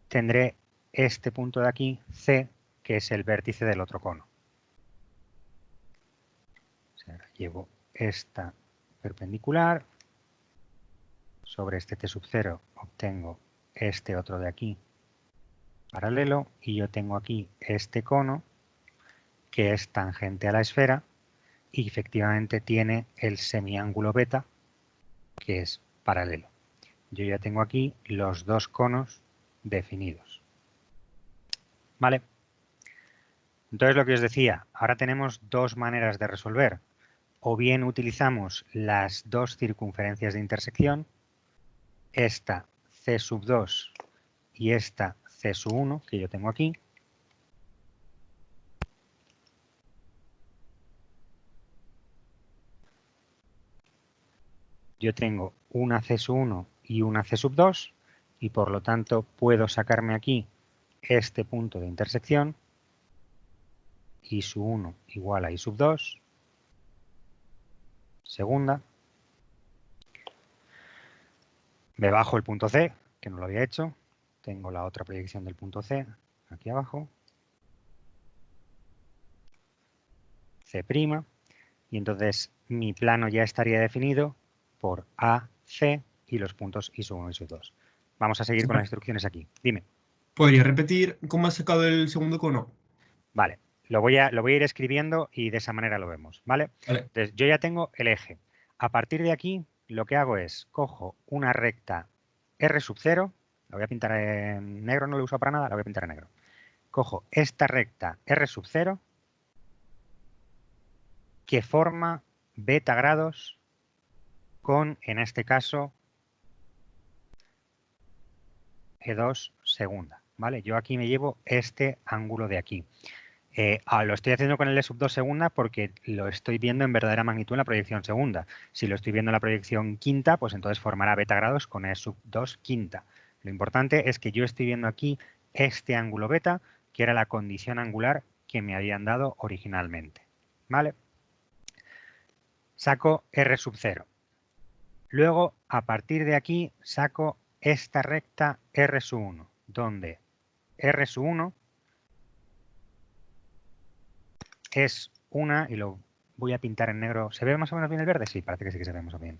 tendré este punto de aquí, C, que es el vértice del otro cono. O sea, llevo esta perpendicular, sobre este T sub 0 obtengo este otro de aquí paralelo y yo tengo aquí este cono que es tangente a la esfera y efectivamente tiene el semiángulo beta que es paralelo. Yo ya tengo aquí los dos conos definidos. ¿Vale? Entonces lo que os decía, ahora tenemos dos maneras de resolver. O bien utilizamos las dos circunferencias de intersección, esta C sub 2 y esta C sub 1 que yo tengo aquí. Yo tengo una C sub 1 y una C sub 2 y por lo tanto puedo sacarme aquí este punto de intersección, I sub 1 igual a I sub 2, segunda. Me bajo el punto C, que no lo había hecho. Tengo la otra proyección del punto C aquí abajo. C'. Y entonces mi plano ya estaría definido por AC y los puntos I sub 1 y sub 2. Vamos a seguir con las instrucciones aquí. Dime. ¿Podrías repetir cómo has sacado el segundo cono? Vale, lo voy a ir escribiendo y de esa manera lo vemos, ¿vale? Vale. Entonces, yo ya tengo el eje. A partir de aquí, lo que hago es, cojo una recta R sub 0, la voy a pintar en negro, no la uso para nada, la voy a pintar en negro. Cojo esta recta R sub 0 que forma beta grados con, en este caso, E2 segunda, ¿vale? Yo aquí me llevo este ángulo de aquí. Lo estoy haciendo con el E sub 2 segunda porque lo estoy viendo en verdadera magnitud en la proyección segunda. Si lo estoy viendo en la proyección quinta, pues entonces formará beta grados con E sub 2 quinta. Lo importante es que yo estoy viendo aquí este ángulo beta, que era la condición angular que me habían dado originalmente. ¿Vale? Saco R sub 0. Luego, a partir de aquí, saco esta recta R sub 1, donde R sub 1 es una, y lo voy a pintar en negro. ¿Se ve más o menos bien el verde? Sí, parece que sí que se ve más o menos bien.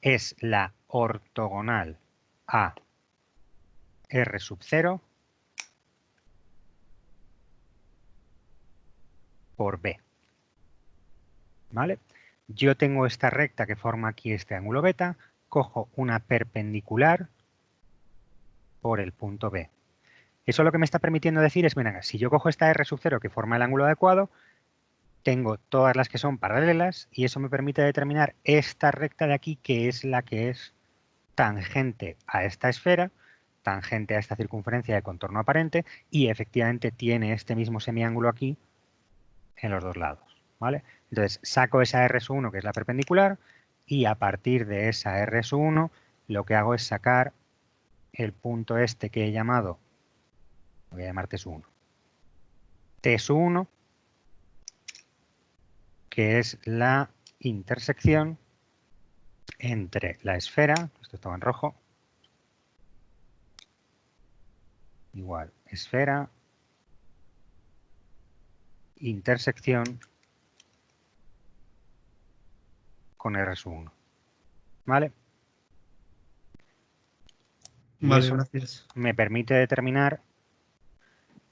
Es la ortogonal a R sub 0 por B. ¿Vale? Yo tengo esta recta que forma aquí este ángulo beta, cojo una perpendicular por el punto B. Eso lo que me está permitiendo decir es, venga, si yo cojo esta R sub 0 que forma el ángulo adecuado, tengo todas las que son paralelas y eso me permite determinar esta recta de aquí que es la que es tangente a esta esfera tangente a esta circunferencia de contorno aparente y efectivamente tiene este mismo semiángulo aquí en los dos lados, ¿vale? Entonces saco esa R1 que es la perpendicular y a partir de esa R1 lo que hago es sacar el punto este que he llamado, voy a llamar T1. T1, que es la intersección entre la esfera, esto estaba en rojo, igual esfera, intersección con R1, ¿vale? Y Vale, eso gracias. me permite determinar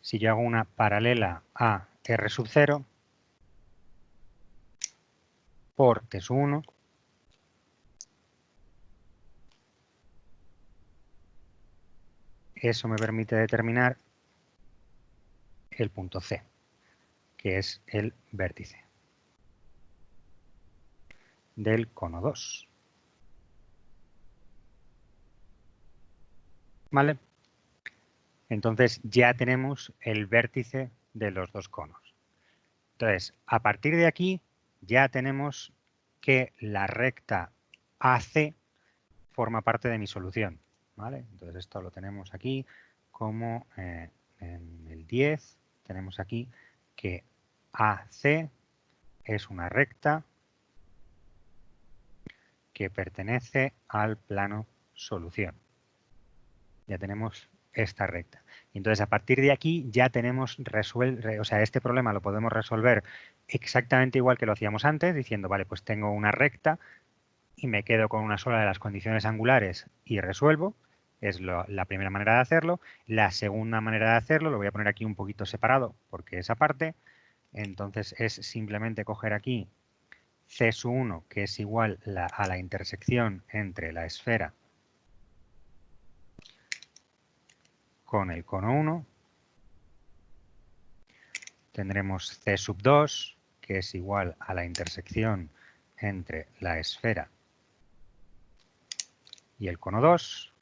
si yo hago una paralela a R0 por T1, eso me permite determinar el punto C, que es el vértice del cono 2. ¿Vale? Entonces ya tenemos el vértice de los dos conos. Entonces, a partir de aquí ya tenemos que la recta AC forma parte de mi solución. ¿Vale? Entonces esto lo tenemos aquí como en el 10 tenemos aquí que AC es una recta que pertenece al plano solución. Ya tenemos esta recta. Y entonces a partir de aquí ya tenemos resuelto, o sea, este problema lo podemos resolver exactamente igual que lo hacíamos antes, diciendo, vale, pues tengo una recta y me quedo con una sola de las condiciones angulares y resuelvo. Es la primera manera de hacerlo. La segunda manera de hacerlo, lo voy a poner aquí un poquito separado porque esa parte, entonces es simplemente coger aquí C1, que es igual a la intersección entre la esfera con el cono 1. Tendremos C2, que es igual a la intersección entre la esfera y el cono 2.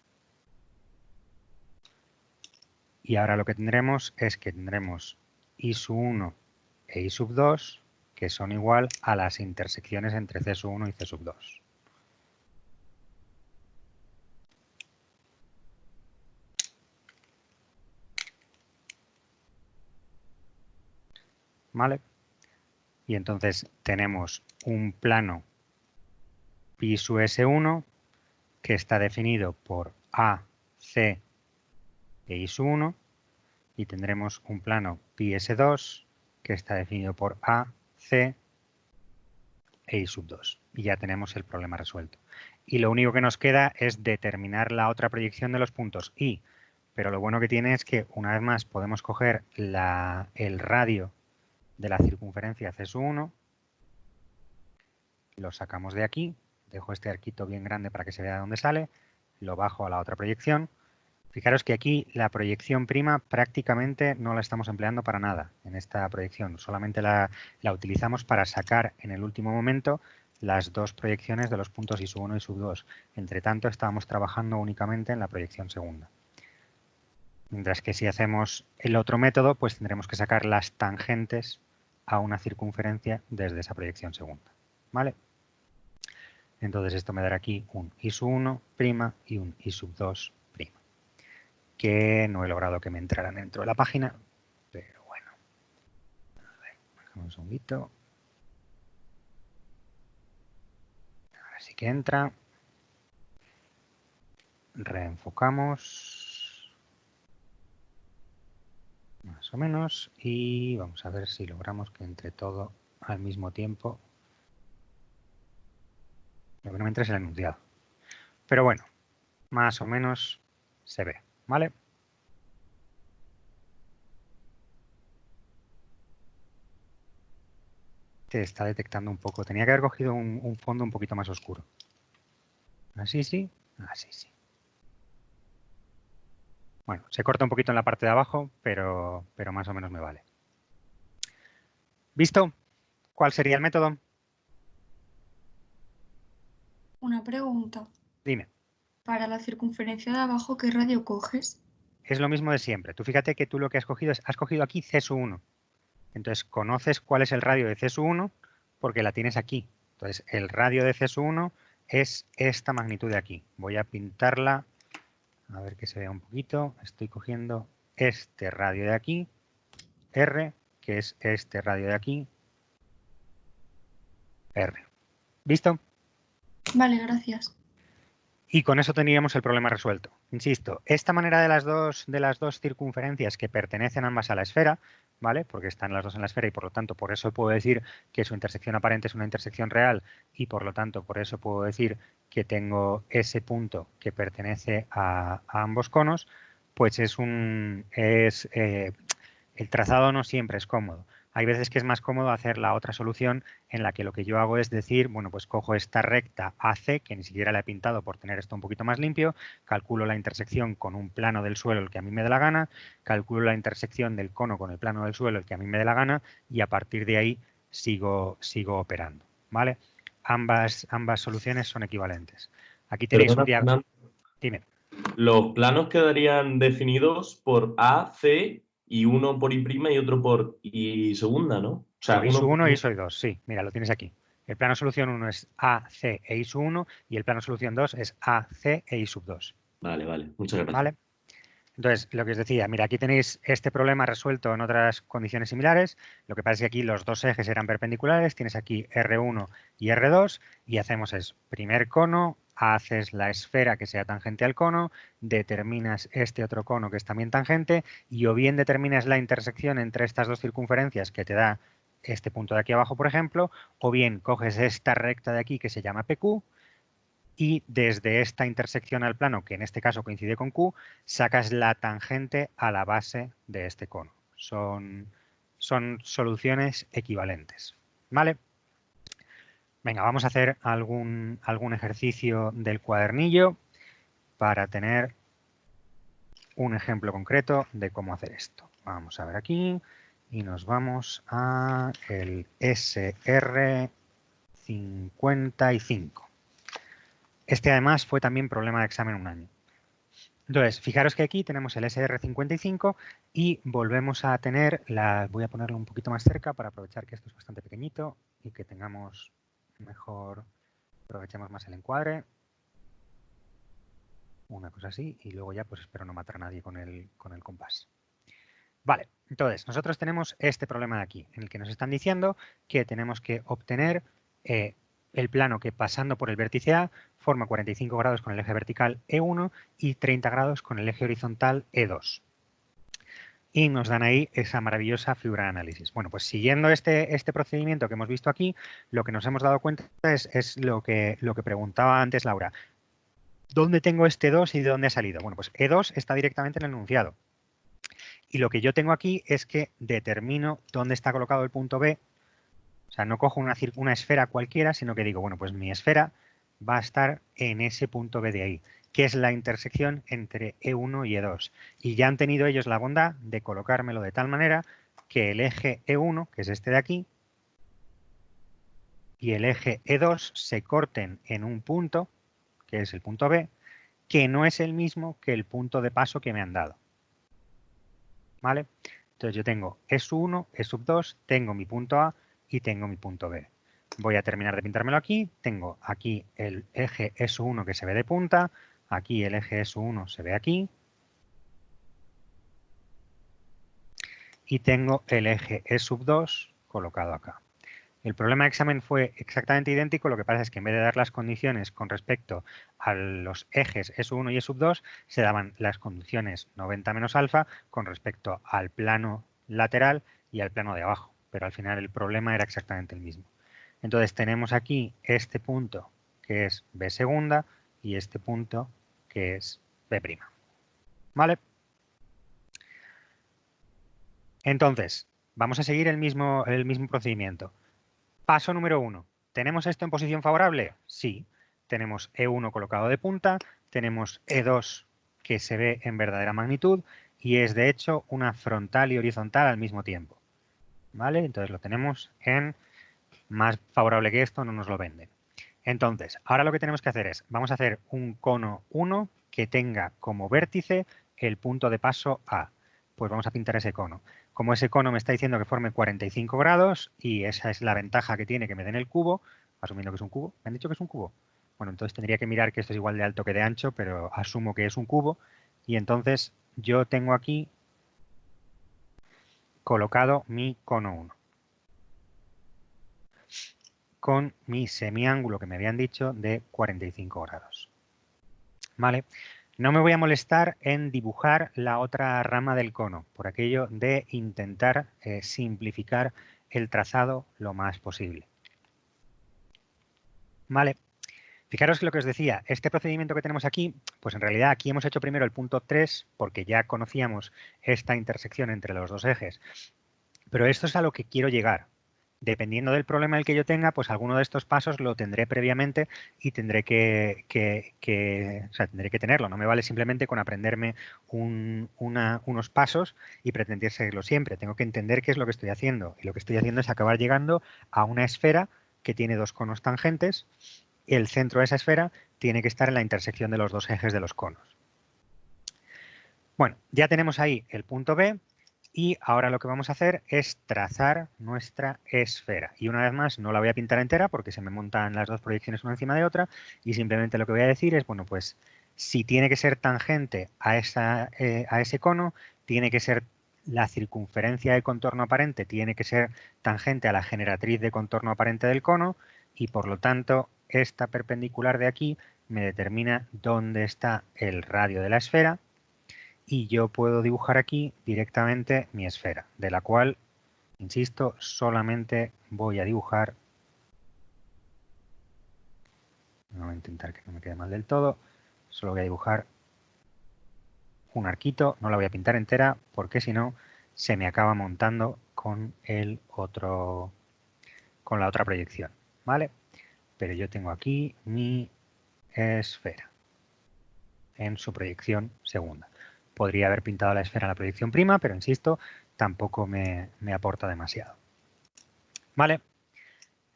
Y ahora lo que tendremos es que tendremos I1 e I2, que son igual a las intersecciones entre C1 y C2. ¿Vale? Y entonces tenemos un plano pi sub S1 que está definido por A, C e I sub 1 y tendremos un plano pi S2 que está definido por A, C e I sub 2. Y ya tenemos el problema resuelto. Y lo único que nos queda es determinar la otra proyección de los puntos I. Pero lo bueno que tiene es que una vez más podemos coger el radio de la circunferencia C1, lo sacamos de aquí, dejo este arquito bien grande para que se vea dónde sale, lo bajo a la otra proyección. Fijaros que aquí la proyección prima prácticamente no la estamos empleando para nada en esta proyección, solamente la utilizamos para sacar en el último momento las dos proyecciones de los puntos I1 y I2. Entre tanto, estábamos trabajando únicamente en la proyección segunda. Mientras que si hacemos el otro método, pues tendremos que sacar las tangentes a una circunferencia desde esa proyección segunda. ¿Vale? Entonces esto me dará aquí un I1' y un I2', que no he logrado que me entraran dentro de la página, pero bueno. A ver, dejamos un segundito. Ahora sí que entra. Reenfocamos. Más o menos. Y vamos a ver si logramos que entre todo al mismo tiempo. Lo que no me entra es el enunciado. Pero bueno, más o menos se ve, ¿vale? Te está detectando un poco. Tenía que haber cogido un fondo un poquito más oscuro. Así sí, así sí. Bueno, se corta un poquito en la parte de abajo, pero más o menos me vale. ¿Visto? ¿Cuál sería el método? Una pregunta. Dime. Para la circunferencia de abajo, ¿qué radio coges? Es lo mismo de siempre. Tú fíjate que tú lo que has cogido es, has cogido aquí C1. Entonces, conoces cuál es el radio de C1 porque la tienes aquí. Entonces, el radio de C1 es esta magnitud de aquí. Voy a pintarla, a ver que se vea un poquito. Estoy cogiendo este radio de aquí, R, que es este radio de aquí, R. ¿Visto? Vale, gracias. Y con eso tendríamos el problema resuelto. Insisto, esta manera de las dos circunferencias que pertenecen ambas a la esfera, ¿vale? Porque están las dos en la esfera y por lo tanto por eso puedo decir que su intersección aparente es una intersección real y por lo tanto por eso puedo decir que tengo ese punto que pertenece a ambos conos, pues el trazado no siempre es cómodo. Hay veces que es más cómodo hacer la otra solución en la que lo que yo hago es decir, bueno, pues cojo esta recta AC, que ni siquiera la he pintado por tener esto un poquito más limpio, calculo la intersección con un plano del suelo el que a mí me dé la gana, calculo la intersección del cono con el plano del suelo el que a mí me dé la gana y a partir de ahí sigo operando, ¿vale? Ambas soluciones son equivalentes. Aquí tenéis un Perdona, diagrama. Fernando, Dime. los planos quedarían definidos por A, C y uno por I' y otro por I segunda, ¿no? O sea, Por I uno sub 1 por y I sub 2, sí, mira, lo tienes aquí. El plano solución 1 es A, C e I sub 1 y el plano solución 2 es A, C e I sub 2. Vale, muchas gracias. ¿Vale? Entonces, lo que os decía, mira, aquí tenéis este problema resuelto en otras condiciones similares. Lo que pasa es que aquí los dos ejes eran perpendiculares, tienes aquí R1 y R2 y hacemos es primer cono, haces la esfera que sea tangente al cono, determinas este otro cono que es también tangente y o bien determinas la intersección entre estas dos circunferencias que te da este punto de aquí abajo, por ejemplo, o bien coges esta recta de aquí que se llama PQ y desde esta intersección al plano, que en este caso coincide con Q, sacas la tangente a la base de este cono. Son soluciones equivalentes. ¿Vale? Venga, vamos a hacer algún ejercicio del cuadernillo para tener un ejemplo concreto de cómo hacer esto. Vamos a ver aquí y nos vamos a el SR55. Este además fue también problema de examen un año. Entonces, fijaros que aquí tenemos el SR55 y volvemos a tener voy a ponerlo un poquito más cerca para aprovechar que esto es bastante pequeñito y que tengamos mejor, aprovechemos más el encuadre. Una cosa así y luego ya pues espero no matar a nadie con el compás. Vale, entonces nosotros tenemos este problema de aquí en el que nos están diciendo que tenemos que obtener el plano que pasando por el vértice A forma 45 grados con el eje vertical E1 y 30 grados con el eje horizontal E2. Y nos dan ahí esa maravillosa figura de análisis. Bueno, pues siguiendo este procedimiento que hemos visto aquí, lo que nos hemos dado cuenta es lo que preguntaba antes Laura. ¿Dónde tengo este 2 y de dónde ha salido? Bueno, pues E2 está directamente en el enunciado. Y lo que yo tengo aquí es que determino dónde está colocado el punto B. O sea, no cojo una esfera cualquiera, sino que digo, bueno, pues mi esfera va a estar en ese punto B de ahí, que es la intersección entre E1 y E2. Y ya han tenido ellos la bondad de colocármelo de tal manera que el eje E1, que es este de aquí, y el eje E2 se corten en un punto, que es el punto B, que no es el mismo que el punto de paso que me han dado. ¿Vale? Entonces yo tengo E sub 1, E sub 2, tengo mi punto A y tengo mi punto B. Voy a terminar de pintármelo aquí. Tengo aquí el eje E sub 1 que se ve de punta. Aquí el eje E sub 1 se ve aquí. Y tengo el eje E sub 2 colocado acá. El problema de examen fue exactamente idéntico, lo que pasa es que en vez de dar las condiciones con respecto a los ejes E sub 1 y E sub 2, se daban las condiciones 90 menos alfa con respecto al plano lateral y al plano de abajo, pero al final el problema era exactamente el mismo. Entonces tenemos aquí este punto que es B segunda y este punto que es B'. ¿Vale? Entonces, vamos a seguir el mismo procedimiento. Paso número 1. ¿Tenemos esto en posición favorable? Sí. Tenemos E1 colocado de punta, tenemos E2 que se ve en verdadera magnitud y es de hecho una frontal y horizontal al mismo tiempo. ¿Vale? Entonces lo tenemos en más favorable que esto, no nos lo venden. Entonces, ahora lo que tenemos que hacer es, vamos a hacer un cono 1 que tenga como vértice el punto de paso A. Pues vamos a pintar ese cono. Como ese cono me está diciendo que forme 45 grados y esa es la ventaja que tiene que me den el cubo, asumiendo que es un cubo. ¿Me han dicho que es un cubo? Bueno, entonces tendría que mirar que esto es igual de alto que de ancho, pero asumo que es un cubo. Y entonces yo tengo aquí colocado mi cono 1 con mi semiángulo que me habían dicho de 45 grados. ¿Vale? No me voy a molestar en dibujar la otra rama del cono, por aquello de intentar simplificar el trazado lo más posible. ¿Vale? Fijaros que lo que os decía, este procedimiento que tenemos aquí, pues en realidad aquí hemos hecho primero el punto 3 porque ya conocíamos esta intersección entre los dos ejes. Pero esto es a lo que quiero llegar. Dependiendo del problema el que yo tenga, pues alguno de estos pasos lo tendré previamente y tendré que tendré que tenerlo. No me vale simplemente con aprenderme unos pasos y pretender seguirlo siempre. Tengo que entender qué es lo que estoy haciendo. Y lo que estoy haciendo es acabar llegando a una esfera que tiene dos conos tangentes. El centro de esa esfera tiene que estar en la intersección de los dos ejes de los conos. Bueno, ya tenemos ahí el punto B. Y ahora lo que vamos a hacer es trazar nuestra esfera. Y una vez más no la voy a pintar entera porque se me montan las dos proyecciones una encima de otra y simplemente lo que voy a decir es, bueno, pues si tiene que ser tangente a ese cono, tiene que ser la circunferencia de contorno aparente, tiene que ser tangente a la generatriz de contorno aparente del cono y por lo tanto esta perpendicular de aquí me determina dónde está el radio de la esfera. Y yo puedo dibujar aquí directamente mi esfera, de la cual, insisto, solamente voy a dibujar. Voy a intentar que no me quede mal del todo. Solo voy a dibujar un arquito, no la voy a pintar entera porque si no se me acaba montando con con la otra proyección, ¿vale? Pero yo tengo aquí mi esfera en su proyección segunda. Podría haber pintado la esfera en la proyección prima, pero insisto, tampoco me aporta demasiado. ¿Vale?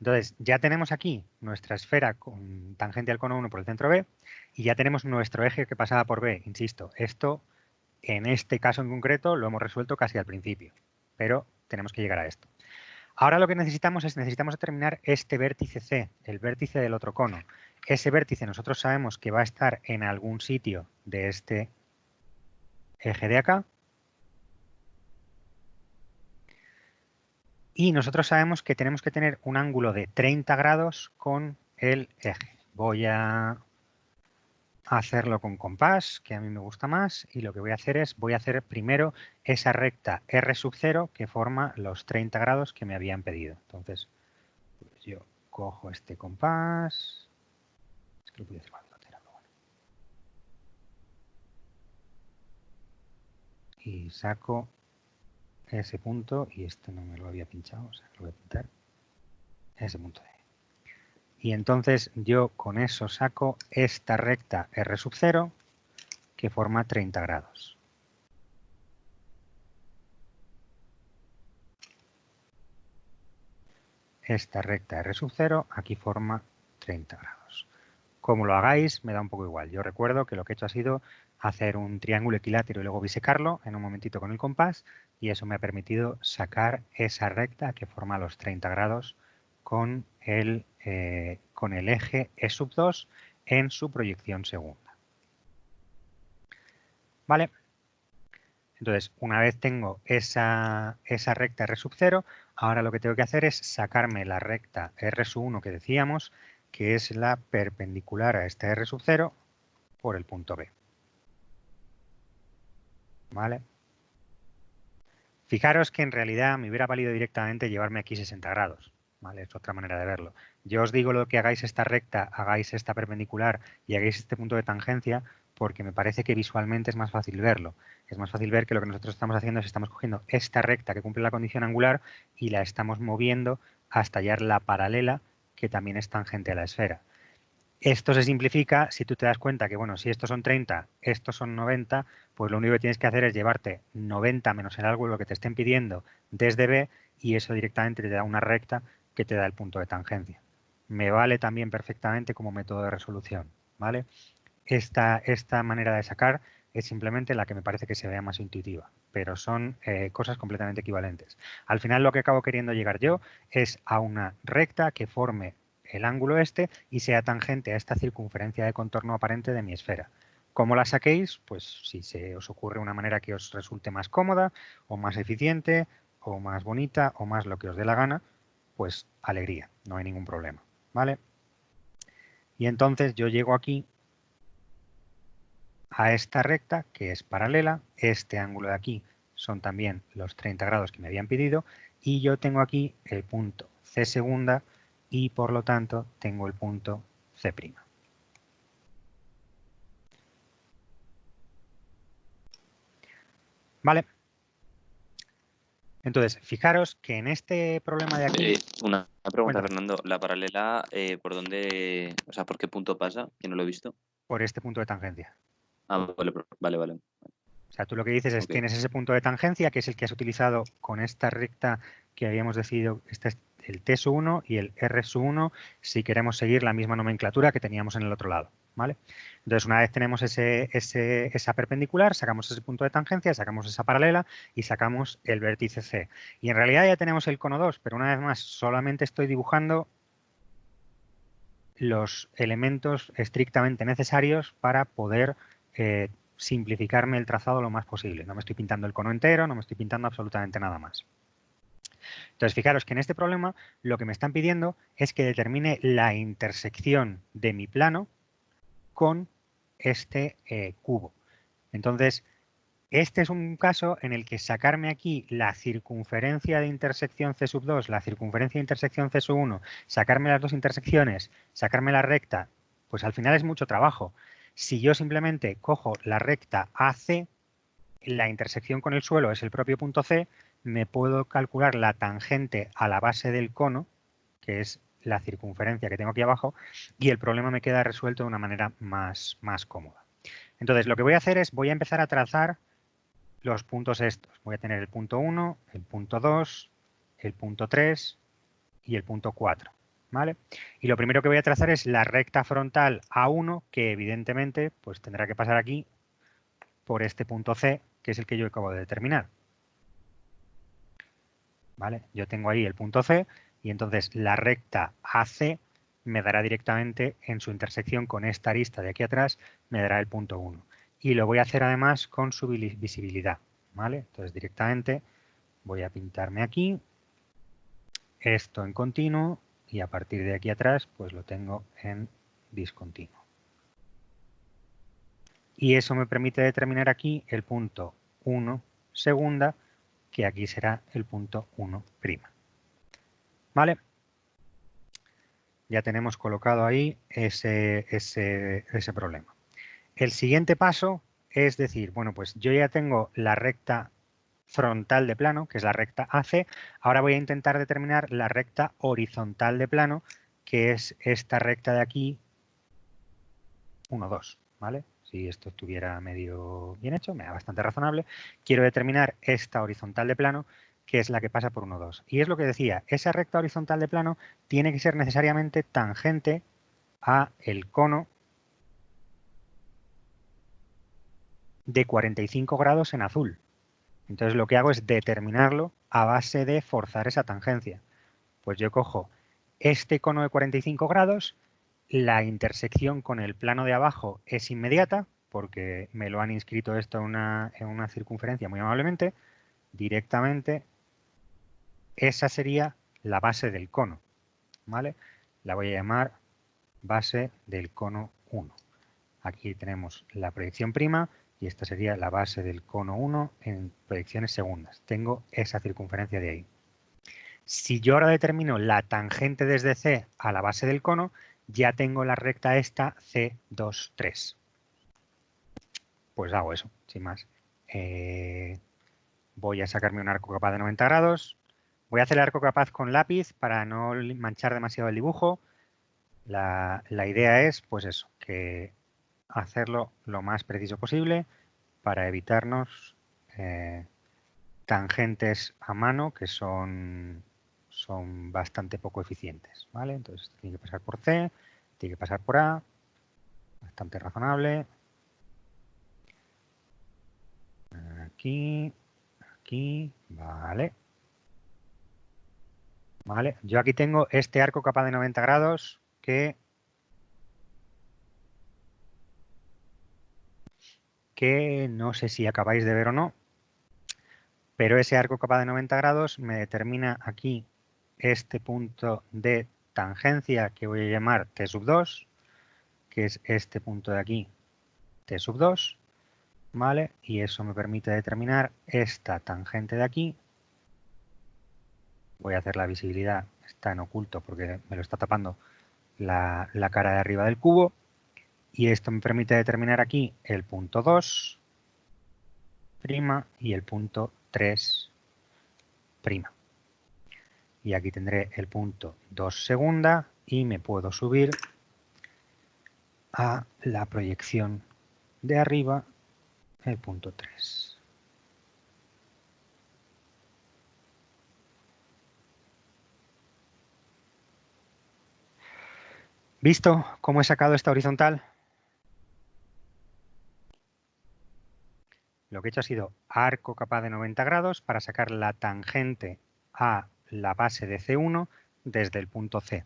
Entonces, ya tenemos aquí nuestra esfera con tangente al cono 1 por el centro B y ya tenemos nuestro eje que pasaba por B. Insisto, esto en este caso en concreto lo hemos resuelto casi al principio, pero tenemos que llegar a esto. Ahora lo que necesitamos determinar este vértice C, el vértice del otro cono. Ese vértice nosotros sabemos que va a estar en algún sitio de este eje de acá. Y nosotros sabemos que tenemos que tener un ángulo de 30 grados con el eje. Voy a hacerlo con compás, que a mí me gusta más, y lo que voy a hacer es, voy a hacer primero esa recta R sub 0 que forma los 30 grados que me habían pedido. Entonces, pues yo cojo este compás, es que lo voy a hacer con la bigotera, pero bueno. Y saco ese punto, y este no me lo había pinchado, o sea, lo voy a pintar, ese punto de ahí. Y entonces yo con eso saco esta recta R sub 0 que forma 30 grados. Esta recta R sub 0 aquí forma 30 grados. Como lo hagáis, me da un poco igual. Yo recuerdo que lo que he hecho ha sido hacer un triángulo equilátero y luego bisecarlo en un momentito con el compás y eso me ha permitido sacar esa recta que forma los 30 grados con el eje E sub 2 en su proyección segunda. ¿Vale? Entonces, una vez tengo esa recta R sub 0, ahora lo que tengo que hacer es sacarme la recta R sub 1 que decíamos, que es la perpendicular a esta R sub 0 por el punto B. ¿Vale? Fijaros que en realidad me hubiera valido directamente llevarme aquí 60 grados. ¿Vale? Es otra manera de verlo. Yo os digo lo que hagáis esta recta, hagáis esta perpendicular y hagáis este punto de tangencia porque me parece que visualmente es más fácil verlo. Es más fácil ver que lo que nosotros estamos haciendo es estamos cogiendo esta recta que cumple la condición angular y la estamos moviendo hasta hallar la paralela que también es tangente a la esfera. Esto se simplifica si tú te das cuenta que, bueno, si estos son 30, estos son 90, pues lo único que tienes que hacer es llevarte 90 menos el ángulo que te estén pidiendo desde B y eso directamente te da una recta que te da el punto de tangencia. me vale también perfectamente como método de resolución, ¿vale? Esta manera de sacar es simplemente la que me parece que se vea más intuitiva, pero son cosas completamente equivalentes. Al final lo que acabo queriendo llegar yo es a una recta que forme el ángulo este y sea tangente a esta circunferencia de contorno aparente de mi esfera. ¿Cómo la saquéis? Pues si se os ocurre una manera que os resulte más cómoda o más eficiente o más bonita o más lo que os dé la gana, pues alegría, no hay ningún problema, ¿vale? Y entonces yo llego aquí a esta recta que es paralela, este ángulo de aquí son también los 30 grados que me habían pedido y yo tengo aquí el punto C segunda y por lo tanto tengo el punto C'. ¿Vale? Entonces, fijaros que en este problema de aquí... Una pregunta, Cuéntame. Fernando. ¿La paralela por dónde, o sea, por qué punto pasa? Que no lo he visto. Por este punto de tangencia. Ah, vale. O sea, tú lo que dices es, Ok. tienes ese punto de tangencia, que es el que has utilizado con esta recta que habíamos decidido, este es el T1 y el R1, si queremos seguir la misma nomenclatura que teníamos en el otro lado, ¿vale? Entonces, una vez tenemos esa perpendicular, sacamos ese punto de tangencia, sacamos esa paralela y sacamos el vértice C. Y en realidad ya tenemos el cono 2, pero una vez más, solamente estoy dibujando los elementos estrictamente necesarios para poder simplificarme el trazado lo más posible. No me estoy pintando el cono entero, no me estoy pintando absolutamente nada más. Entonces, fijaros que en este problema lo que me están pidiendo es que determine la intersección de mi plano con este cubo. Entonces, este es un caso en el que sacarme aquí la circunferencia de intersección C2, la circunferencia de intersección C1, sacarme las dos intersecciones, sacarme la recta, pues al final es mucho trabajo. Si yo simplemente cojo la recta AC, la intersección con el suelo es el propio punto C, me puedo calcular la tangente a la base del cono, que es la circunferencia que tengo aquí abajo, y el problema me queda resuelto de una manera más cómoda. Entonces, lo que voy a hacer es, voy a empezar a trazar los puntos estos. Voy a tener el punto 1, el punto 2, el punto 3 y el punto 4. ¿Vale? Y lo primero que voy a trazar es la recta frontal A1, que evidentemente pues tendrá que pasar aquí por este punto C, que es el que yo acabo de determinar. ¿Vale? Yo tengo ahí el punto C y entonces la recta AC me dará directamente en su intersección con esta arista de aquí atrás, me dará el punto 1. Y lo voy a hacer además con su visibilidad. ¿Vale? Entonces directamente voy a pintarme aquí, esto en continuo y a partir de aquí atrás pues lo tengo en discontinuo. Y eso me permite determinar aquí el punto 1 segunda, que aquí será el punto 1'. ¿Vale? Ya tenemos colocado ahí ese problema. El siguiente paso es decir, bueno, pues yo ya tengo la recta frontal de plano, que es la recta AC. Ahora voy a intentar determinar la recta horizontal de plano, que es esta recta de aquí, 1, 2, ¿vale? Si esto estuviera medio bien hecho, me da bastante razonable. Quiero determinar esta horizontal de plano, que es la que pasa por 1, 2. Y es lo que decía, esa recta horizontal de plano tiene que ser necesariamente tangente a el cono de 45 grados en azul. Entonces lo que hago es determinarlo a base de forzar esa tangencia. Pues yo cojo este cono de 45 grados, la intersección con el plano de abajo es inmediata, porque me lo han inscrito esto en una circunferencia muy amablemente, directamente esa sería la base del cono, ¿vale? La voy a llamar base del cono 1. Aquí tenemos la proyección prima y esta sería la base del cono 1 en proyecciones segundas. Tengo esa circunferencia de ahí. Si yo ahora determino la tangente desde C a la base del cono, ya tengo la recta esta C2, 3. Pues hago eso, sin más. Voy a sacarme un arco capaz de 90 grados. Voy a hacer el arco capaz con lápiz para no manchar demasiado el dibujo. La idea es, pues eso, que hacerlo lo más preciso posible para evitarnos tangentes a mano que son son bastante poco eficientes, ¿vale? Entonces tiene que pasar por C, tiene que pasar por A, bastante razonable. Aquí, aquí, vale. Vale, yo aquí tengo este arco capa de 90 grados que no sé si acabáis de ver o no, pero ese arco capa de 90 grados me determina aquí este punto de tangencia que voy a llamar T sub 2, que es este punto de aquí, T sub 2, ¿vale? Y eso me permite determinar esta tangente de aquí. Voy a hacer la visibilidad, está en oculto porque me lo está tapando la cara de arriba del cubo. Y esto me permite determinar aquí el punto 2' y el punto 3'. Y aquí tendré el punto 2 segunda y me puedo subir a la proyección de arriba, el punto 3. ¿Visto cómo he sacado esta horizontal? Lo que he hecho ha sido arco capa de 90 grados para sacar la tangente a la base de C1 desde el punto C.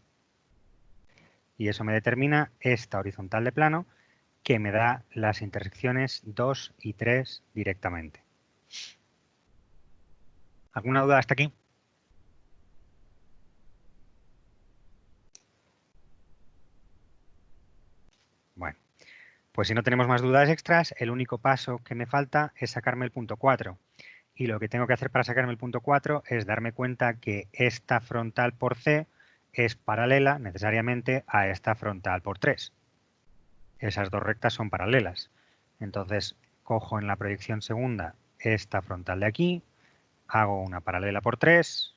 Y eso me determina esta horizontal de plano que me da las intersecciones 2 y 3 directamente. ¿Alguna duda hasta aquí? Bueno, pues si no tenemos más dudas extras, el único paso que me falta es sacarme el punto 4. Y lo que tengo que hacer para sacarme el punto 4 es darme cuenta que esta frontal por C es paralela necesariamente a esta frontal por 3. Esas dos rectas son paralelas. Entonces cojo en la proyección segunda esta frontal de aquí, hago una paralela por 3,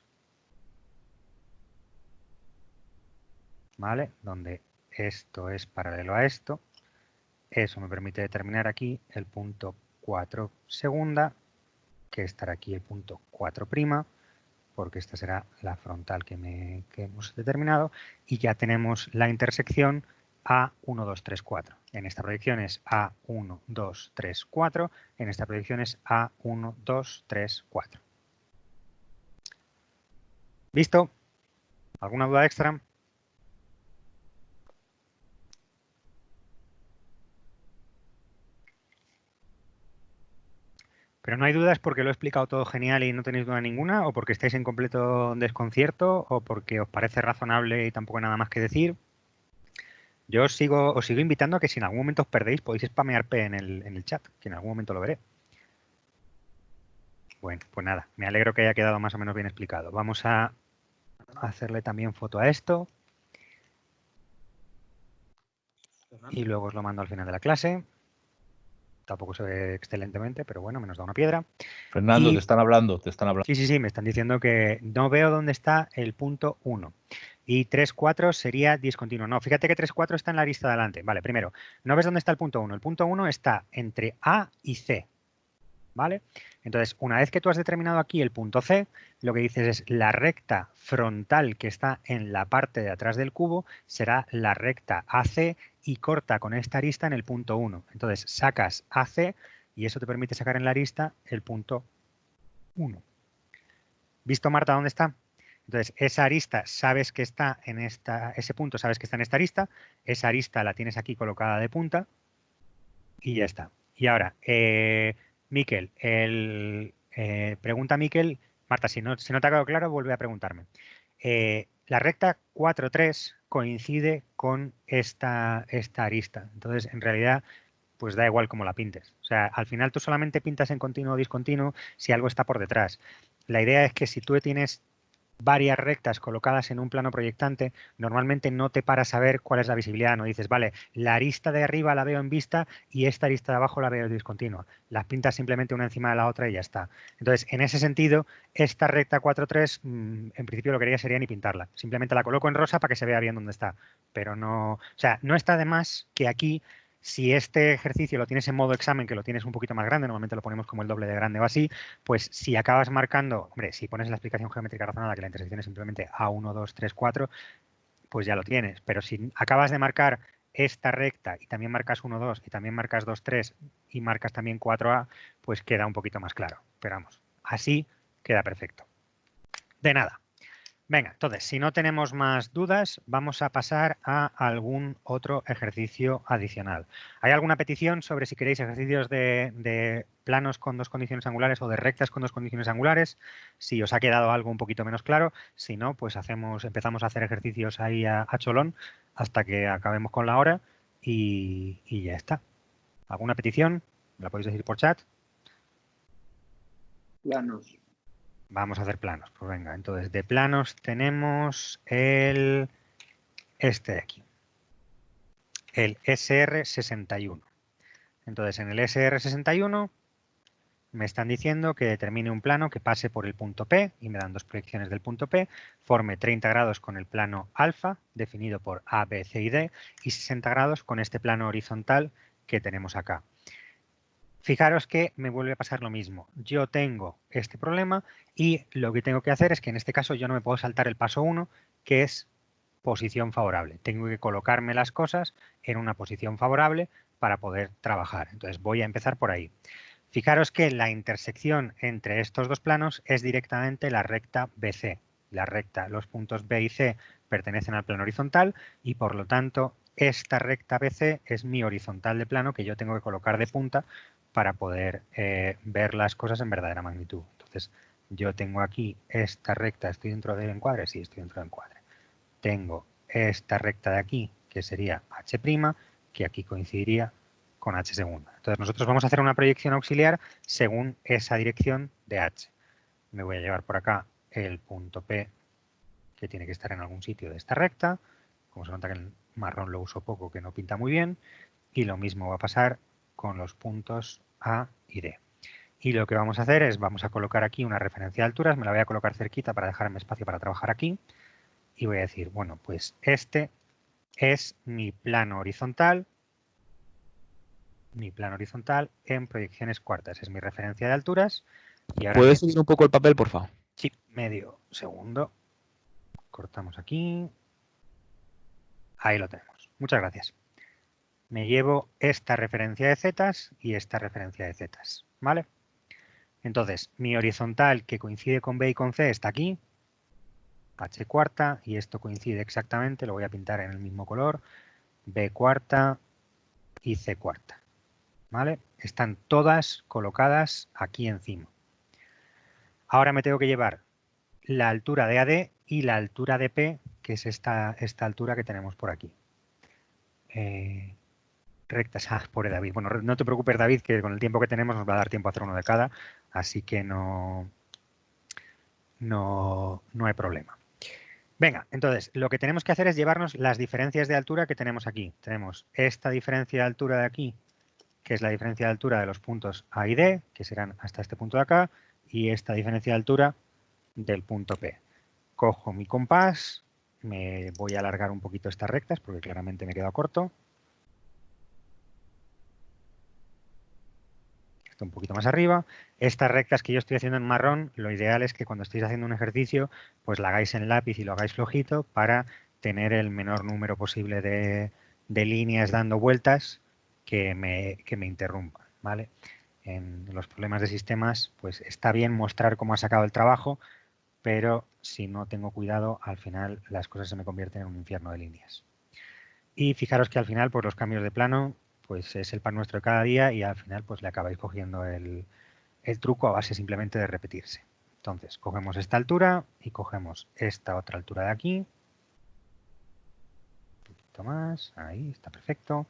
¿vale? Donde esto es paralelo a esto. Eso me permite determinar aquí el punto 4 segunda, que estará aquí el punto 4', porque esta será la frontal que hemos determinado, y ya tenemos la intersección A1, 2, 3, 4. En esta proyección es A1, 2, 3, 4. En esta proyección es A1, 2, 3, 4. ¿Visto? ¿Alguna duda extra? Pero no hay dudas porque lo he explicado todo genial y no tenéis duda ninguna, o porque estáis en completo desconcierto, o porque os parece razonable y tampoco hay nada más que decir. Yo os sigo invitando a que si en algún momento os perdéis podéis spamear P en el chat, que en algún momento lo veré. Bueno, pues nada, me alegro que haya quedado más o menos bien explicado. Vamos a hacerle también foto a esto. Y luego os lo mando al final de la clase. Tampoco se ve excelentemente, pero bueno, me nos da una piedra. Fernando, te están hablando. Sí, me están diciendo que no veo dónde está el punto 1. Y 3, 4 sería discontinuo. No, fíjate que 3, 4 está en la lista de adelante. Vale, primero, no ves dónde está el punto 1. El punto 1 está entre A y C. ¿Vale? Entonces, una vez que tú has determinado aquí el punto C, lo que dices es la recta frontal que está en la parte de atrás del cubo será la recta AC y corta con esta arista en el punto 1. Entonces, sacas AC y eso te permite sacar en la arista el punto 1. ¿Visto, Marta, dónde está? Entonces, esa arista sabes que está en ese punto sabes que está en esta arista, esa arista la tienes aquí colocada de punta y ya está. Y ahora, Miquel, pregunta Miquel, Marta, si no te ha quedado claro, vuelve a preguntarme. La recta 4,3 coincide con esta arista, entonces en realidad pues da igual cómo la pintes. O sea, al final tú solamente pintas en continuo o discontinuo si algo está por detrás. La idea es que si tú tienes varias rectas colocadas en un plano proyectante, normalmente no te paras a ver cuál es la visibilidad, no dices, vale, la arista de arriba la veo en vista y esta arista de abajo la veo discontinua. Las pintas simplemente una encima de la otra y ya está. Entonces, en ese sentido, esta recta 4,3, en principio lo que haría sería ni pintarla. Simplemente la coloco en rosa para que se vea bien dónde está. Pero no, o sea, no está de más que aquí Si este ejercicio lo tienes en modo examen, que lo tienes un poquito más grande, normalmente lo ponemos como el doble de grande o así, pues si acabas marcando, hombre, si pones en la explicación geométrica razonada que la intersección es simplemente A1, 2, 3, 4, pues ya lo tienes. Pero si acabas de marcar esta recta y también marcas 1, 2 y también marcas 2, 3 y marcas también 4A, pues queda un poquito más claro. Pero vamos, así queda perfecto. De nada. Venga, entonces, si no tenemos más dudas, vamos a pasar a algún otro ejercicio adicional. ¿Hay alguna petición sobre si queréis ejercicios de planos con dos condiciones angulares o de rectas con dos condiciones angulares? Si os ha quedado algo un poquito menos claro, si no, pues empezamos a hacer ejercicios ahí a cholón hasta que acabemos con la hora y ya está. ¿Alguna petición? ¿Me la podéis decir por chat? Planos. Vamos a hacer planos. Pues venga, entonces de planos tenemos este de aquí, el SR61. Entonces en el SR61 me están diciendo que determine un plano que pase por el punto P y me dan dos proyecciones del punto P, forme 30 grados con el plano alfa definido por A, B, C y D y 60 grados con este plano horizontal que tenemos acá. Fijaros que me vuelve a pasar lo mismo. Yo tengo este problema y lo que tengo que hacer es que en este caso yo no me puedo saltar el paso 1, que es posición favorable. Tengo que colocarme las cosas en una posición favorable para poder trabajar. Entonces voy a empezar por ahí. Fijaros que la intersección entre estos dos planos es directamente la recta BC. Los puntos B y C pertenecen al plano horizontal y por lo tanto esta recta BC es mi horizontal de plano que yo tengo que colocar de punta para poder ver las cosas en verdadera magnitud. Entonces, yo tengo aquí esta recta, ¿estoy dentro del encuadre? Sí, estoy dentro del encuadre. Tengo esta recta de aquí, que sería H', que aquí coincidiría con H segunda. Entonces, nosotros vamos a hacer una proyección auxiliar según esa dirección de H. Me voy a llevar por acá el punto P, que tiene que estar en algún sitio de esta recta. Como se nota que el marrón lo uso poco, que no pinta muy bien. Y lo mismo va a pasar con los puntos A y D. Y lo que vamos a hacer es, vamos a colocar aquí una referencia de alturas, me la voy a colocar cerquita para dejarme espacio para trabajar aquí. Y voy a decir, bueno, pues este es mi plano horizontal en proyecciones cuartas. Es mi referencia de alturas. Y ahora ¿Puedes subir un poco el papel, por favor? Sí, medio segundo. Cortamos aquí. Ahí lo tenemos. Muchas gracias. Me llevo esta referencia de zetas y esta referencia de zetas, ¿vale? Entonces, mi horizontal que coincide con B y con C está aquí, H cuarta, y esto coincide exactamente, lo voy a pintar en el mismo color, B cuarta y C cuarta, ¿vale? Están todas colocadas aquí encima. Ahora me tengo que llevar la altura de AD y la altura de P, que es esta altura que tenemos por aquí. Rectas, pobre David. Bueno, no te preocupes, David, que con el tiempo que tenemos nos va a dar tiempo a hacer uno de cada, así que no hay problema. Venga, entonces, lo que tenemos que hacer es llevarnos las diferencias de altura que tenemos aquí. Tenemos esta diferencia de altura de aquí, que es la diferencia de altura de los puntos A y D, que serán hasta este punto de acá, y esta diferencia de altura del punto P. Cojo mi compás, me voy a alargar un poquito estas rectas, porque claramente me he quedado corto. Un poquito más arriba. Estas rectas que yo estoy haciendo en marrón, lo ideal es que cuando estéis haciendo un ejercicio, pues la hagáis en lápiz y lo hagáis flojito para tener el menor número posible de líneas dando vueltas que me interrumpan, ¿vale? En los problemas de sistemas, pues está bien mostrar cómo ha sacado el trabajo, pero si no tengo cuidado, al final las cosas se me convierten en un infierno de líneas. Y fijaros que al final, pues los cambios de plano, pues es el pan nuestro de cada día y al final pues le acabáis cogiendo el truco a base simplemente de repetirse. Entonces, cogemos esta altura y cogemos esta otra altura de aquí. Un poquito más, ahí está perfecto.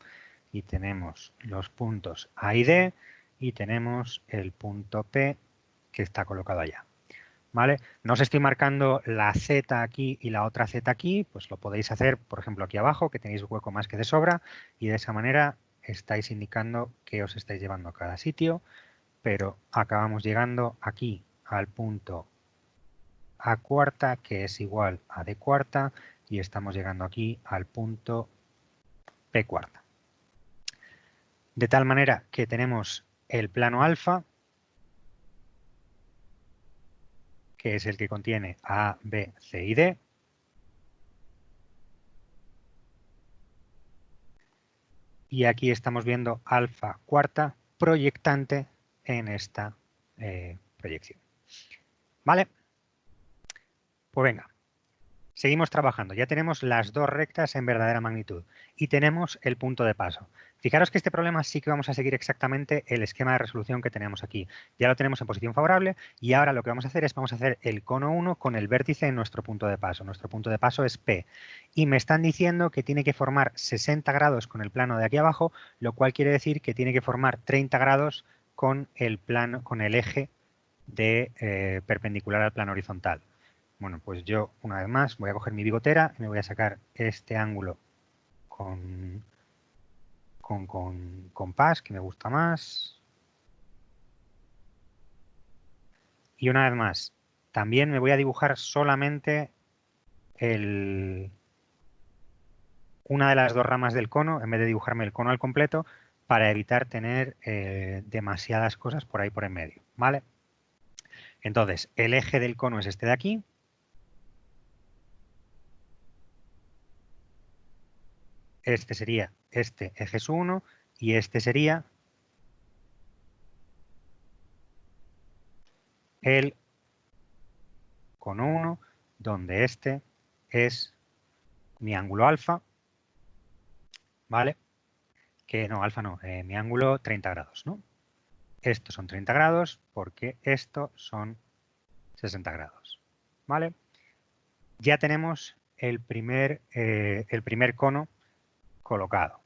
Y tenemos los puntos A y D y tenemos el punto P que está colocado allá. ¿Vale? No os estoy marcando la Z aquí y la otra Z aquí, pues lo podéis hacer, por ejemplo, aquí abajo, que tenéis hueco más que de sobra, y de esa manera estáis indicando que os estáis llevando a cada sitio, pero acabamos llegando aquí al punto A cuarta, que es igual a D cuarta, y estamos llegando aquí al punto P cuarta. de tal manera que tenemos el plano alfa, que es el que contiene A, B, C y D. Y aquí estamos viendo alfa cuarta proyectante en esta proyección. ¿Vale? Pues venga, seguimos trabajando. Ya tenemos las dos rectas en verdadera magnitud y tenemos el punto de paso. Fijaros que este problema sí que vamos a seguir exactamente el esquema de resolución que tenemos aquí. Ya lo tenemos en posición favorable y ahora lo que vamos a hacer es vamos a hacer el cono 1 con el vértice en nuestro punto de paso. Nuestro punto de paso es P y me están diciendo que tiene que formar 60 grados con el plano de aquí abajo, lo cual quiere decir que tiene que formar 30 grados con el plano, con el eje de perpendicular al plano horizontal. Bueno, pues yo una vez más voy a coger mi bigotera y me voy a sacar este ángulo con compás, que me gusta más. Y una vez más, también me voy a dibujar solamente una de las dos ramas del cono, en vez de dibujarme el cono al completo, para evitar tener demasiadas cosas por ahí por en medio, ¿vale? Entonces, el eje del cono es este de aquí. Este sería este eje es 1 y este sería el cono 1, donde este es mi ángulo alfa, ¿vale? Que no, alfa no, mi ángulo 30 grados, ¿no? Estos son 30 grados porque estos son 60 grados, ¿vale? Ya tenemos el primer cono colocado.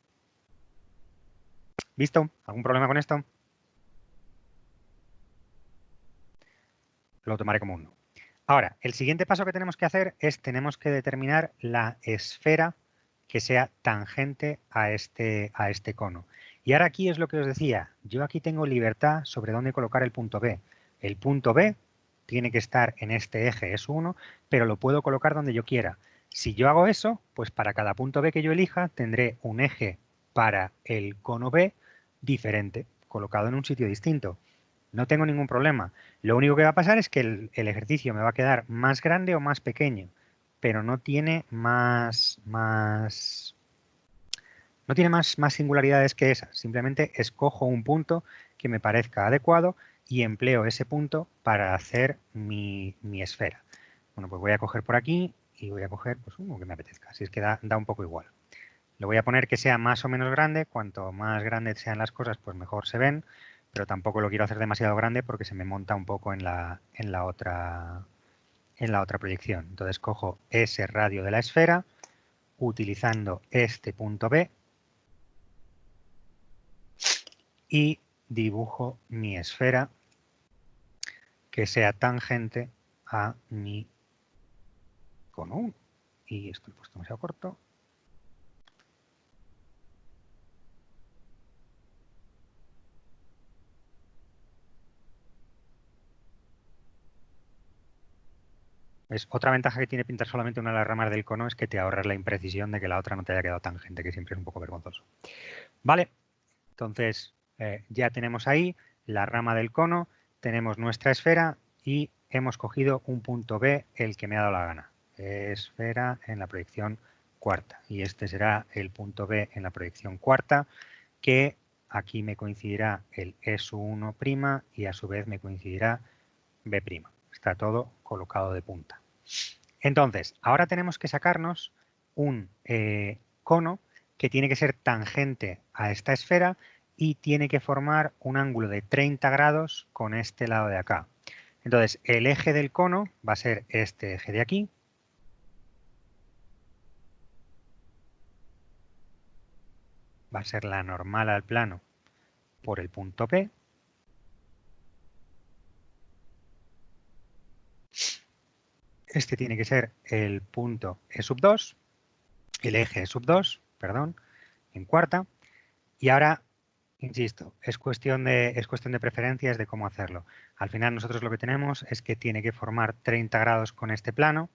¿Visto? ¿Algún problema con esto? Lo tomaré como un no. Ahora, el siguiente paso que tenemos que hacer es tenemos que determinar la esfera que sea tangente a este cono. Y ahora aquí es lo que os decía, yo aquí tengo libertad sobre dónde colocar el punto B. El punto B tiene que estar en este eje S1, pero lo puedo colocar donde yo quiera. Si yo hago eso, pues para cada punto B que yo elija tendré un eje para el cono B diferente, colocado en un sitio distinto. No tengo ningún problema. Lo único que va a pasar es que el ejercicio me va a quedar más grande o más pequeño, pero no tiene más singularidades que esas. Simplemente escojo un punto que me parezca adecuado y empleo ese punto para hacer mi esfera. Bueno, pues voy a coger por aquí y voy a coger pues, uno que me apetezca. Así es que da un poco igual. Le voy a poner que sea más o menos grande. Cuanto más grandes sean las cosas, pues mejor se ven. Pero tampoco lo quiero hacer demasiado grande porque se me monta un poco en la otra proyección. Entonces cojo ese radio de la esfera utilizando este punto B y dibujo mi esfera que sea tangente a mi cono 1. Y esto lo he puesto demasiado corto. ¿Ves? Otra ventaja que tiene pintar solamente una de las ramas del cono es que te ahorras la imprecisión de que la otra no te haya quedado tangente, que siempre es un poco vergonzoso. Vale, entonces ya tenemos ahí la rama del cono, tenemos nuestra esfera y hemos cogido un punto B, el que me ha dado la gana. Esfera en la proyección cuarta. Y este será el punto B en la proyección cuarta, que aquí me coincidirá el S1' y a su vez me coincidirá B'. Está todo colocado de punta. Entonces, ahora tenemos que sacarnos un cono que tiene que ser tangente a esta esfera y tiene que formar un ángulo de 30 grados con este lado de acá. Entonces, el eje del cono va a ser este eje de aquí. Va a ser la normal al plano por el punto P. Este tiene que ser el punto E2, el eje E2, perdón, en cuarta. Y ahora, insisto, es cuestión de preferencias de cómo hacerlo. Al final nosotros lo que tenemos es que tiene que formar 30 grados con este plano.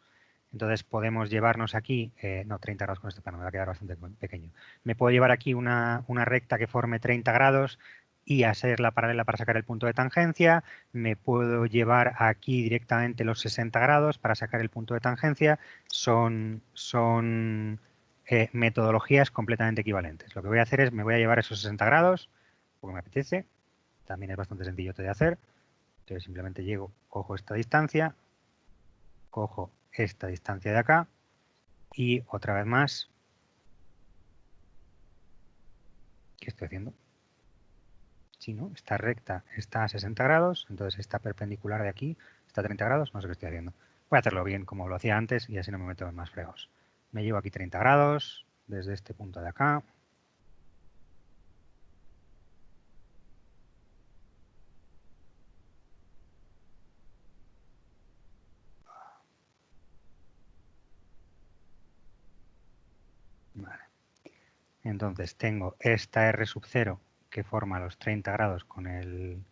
Entonces podemos llevarnos aquí, no, 30 grados con este plano, me va a quedar bastante pequeño. Me puedo llevar aquí una recta que forme 30 grados y hacer la paralela para sacar el punto de tangencia. Me puedo llevar aquí directamente los 60 grados para sacar el punto de tangencia. Son metodologías completamente equivalentes. Lo que voy a hacer es, me voy a llevar esos 60 grados, porque me apetece. También es bastante sencillo de hacer. Entonces simplemente llego, cojo esta distancia, cojo esta distancia de acá y otra vez más, ¿qué estoy haciendo? Sí, ¿no? Esta recta está a 60 grados, entonces esta perpendicular de aquí está a 30 grados, no sé qué estoy haciendo. Voy a hacerlo bien como lo hacía antes y así no me meto en más fregados. Me llevo aquí 30 grados desde este punto de acá. Vale. Entonces tengo esta R sub 0 que forma los 30 grados con el...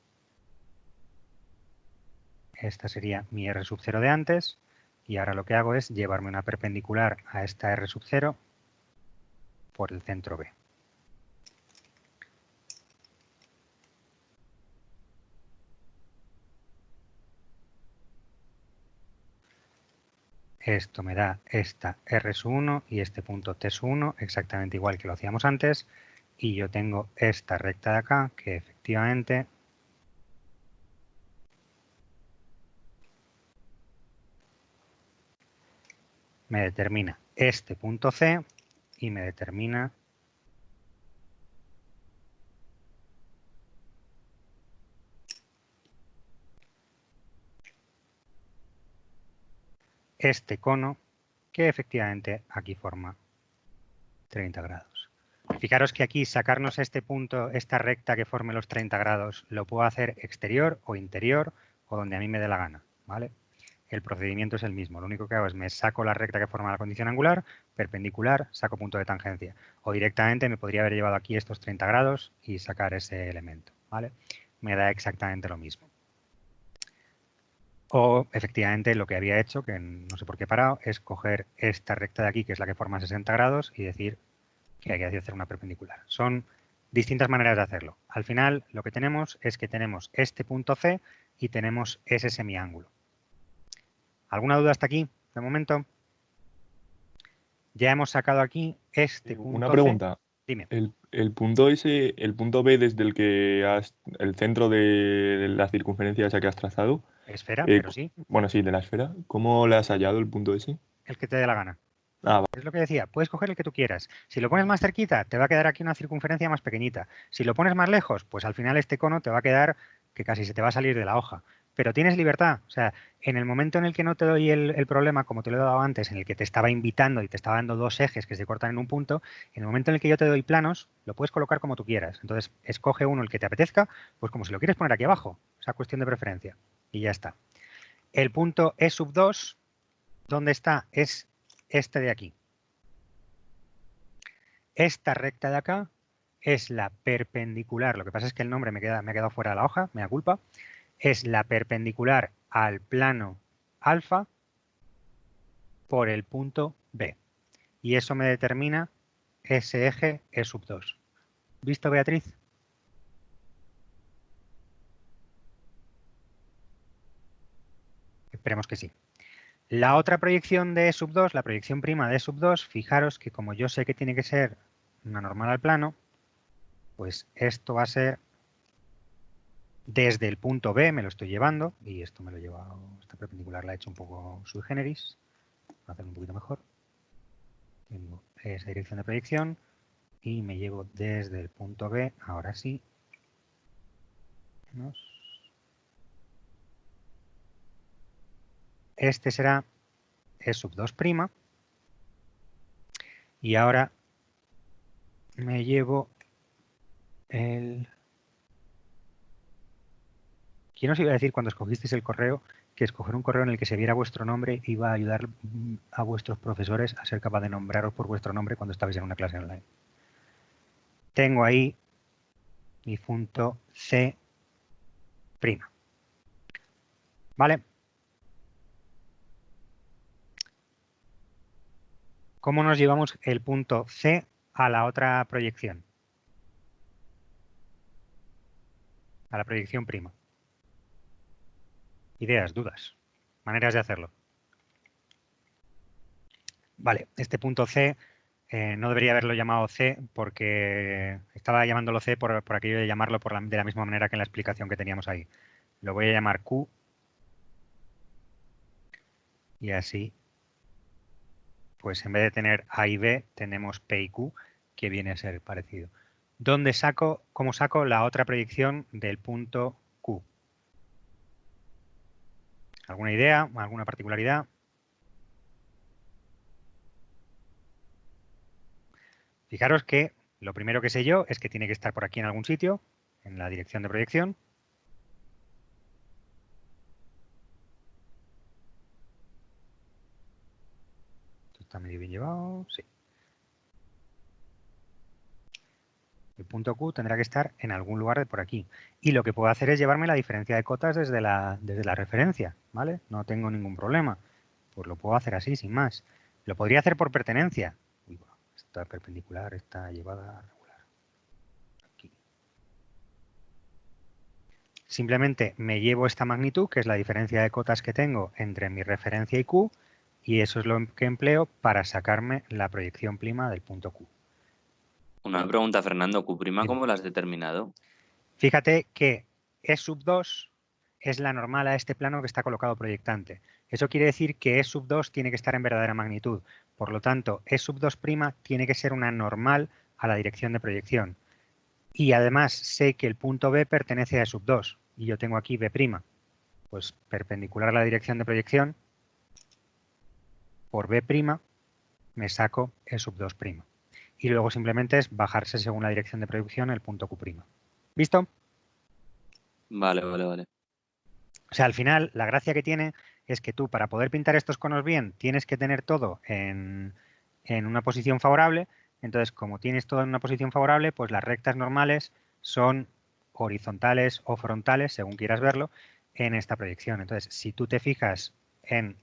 Esta sería mi R sub 0 de antes. Y ahora lo que hago es llevarme una perpendicular a esta R sub 0 por el centro B. Esto me da esta R sub 1 y este punto T sub 1 exactamente igual que lo hacíamos antes. Y yo tengo esta recta de acá que efectivamente me determina este punto C y me determina este cono que efectivamente aquí forma 30 grados. Fijaros que aquí sacarnos este punto, esta recta que forme los 30 grados, lo puedo hacer exterior o interior o donde a mí me dé la gana, ¿vale? El procedimiento es el mismo. Lo único que hago es me saco la recta que forma la condición angular, perpendicular, saco punto de tangencia. O directamente me podría haber llevado aquí estos 30 grados y sacar ese elemento, ¿vale? Me da exactamente lo mismo. O efectivamente lo que había hecho, que no sé por qué he parado, es coger esta recta de aquí, que es la que forma 60 grados, y decir que hay que hacer una perpendicular. Son distintas maneras de hacerlo. Al final lo que tenemos es que tenemos este punto C y tenemos ese semiángulo. ¿Alguna duda hasta aquí, de momento? Ya hemos sacado aquí este punto Una C. pregunta. Dime. El punto ese, el punto B desde el que el centro de la circunferencia esa que has trazado. Esfera, pero sí. Bueno, sí, de la esfera. ¿Cómo le has hallado el punto ese? El que te dé la gana. Ah, Es lo que decía, puedes coger el que tú quieras. Si lo pones más cerquita, te va a quedar aquí una circunferencia más pequeñita. Si lo pones más lejos, pues al final este cono te va a quedar que casi se te va a salir de la hoja. Pero tienes libertad. O sea, en el momento en el que no te doy el problema, como te lo he dado antes, en el que te estaba invitando y te estaba dando dos ejes que se cortan en un punto, en el momento en el que yo te doy planos, lo puedes colocar como tú quieras. Entonces, escoge uno el que te apetezca, pues como si lo quieres poner aquí abajo. O sea, cuestión de preferencia. Y ya está. El punto E sub 2, ¿dónde está? Es este de aquí. Esta recta de acá es la perpendicular, lo que pasa es que el nombre me ha quedado fuera de la hoja, me da culpa, es la perpendicular al plano alfa por el punto B. Y eso me determina ese eje E sub 2. ¿Visto, Beatriz? Esperemos que sí. La otra proyección de E sub 2, la proyección prima de E sub 2, fijaros que como yo sé que tiene que ser una normal al plano, pues esto va a ser desde el punto B, me lo estoy llevando, y esto me lo he llevado, esta perpendicular la he hecho un poco sui generis, para hacerlo un poquito mejor. Tengo esa dirección de proyección y me llevo desde el punto B, ahora sí. Este será E sub 2', y ahora me llevo el... ¿Quién os iba a decir cuando escogisteis el correo que escoger un correo en el que se viera vuestro nombre iba a ayudar a vuestros profesores a ser capaz de nombraros por vuestro nombre cuando estabais en una clase online? Tengo ahí mi punto C'. ¿Vale? ¿Cómo nos llevamos el punto C a la otra proyección? A la proyección prima. Ideas, dudas, maneras de hacerlo. Vale, este punto C no debería haberlo llamado C porque estaba llamándolo C por aquello de llamarlo de la misma manera que en la explicación que teníamos ahí. Lo voy a llamar Q y así, pues en vez de tener A y B, tenemos P y Q, que viene a ser parecido. ¿Cómo saco la otra proyección del punto Q? ¿Alguna idea? ¿Alguna particularidad? Fijaros que lo primero que sé yo es que tiene que estar por aquí en algún sitio, en la dirección de proyección. Esto está medio bien llevado, sí. El punto Q tendrá que estar en algún lugar de por aquí. Y lo que puedo hacer es llevarme la diferencia de cotas desde la referencia, ¿vale? No tengo ningún problema. Pues lo puedo hacer así, sin más. Lo podría hacer por pertenencia. Uy, bueno, esta perpendicular está llevada regular. Aquí. Simplemente me llevo esta magnitud, que es la diferencia de cotas que tengo entre mi referencia y Q, y eso es lo que empleo para sacarme la proyección prima del punto Q. Una pregunta, Fernando. ¿Q', cómo la has determinado? Fíjate que E sub 2 es la normal a este plano que está colocado proyectante. Eso quiere decir que E sub 2 tiene que estar en verdadera magnitud. Por lo tanto, E sub 2' tiene que ser una normal a la dirección de proyección. Y además sé que el punto B pertenece a E sub 2. Y yo tengo aquí B'. Pues perpendicular a la dirección de proyección, por B' me saco E sub 2'. Y luego simplemente es bajarse según la dirección de proyección el punto Q'. ¿Visto? Vale. O sea, al final, la gracia que tiene es que tú, para poder pintar estos conos bien, tienes que tener todo en una posición favorable. Entonces, como tienes todo en una posición favorable, pues las rectas normales son horizontales o frontales, según quieras verlo, en esta proyección. Entonces, si tú te fijas en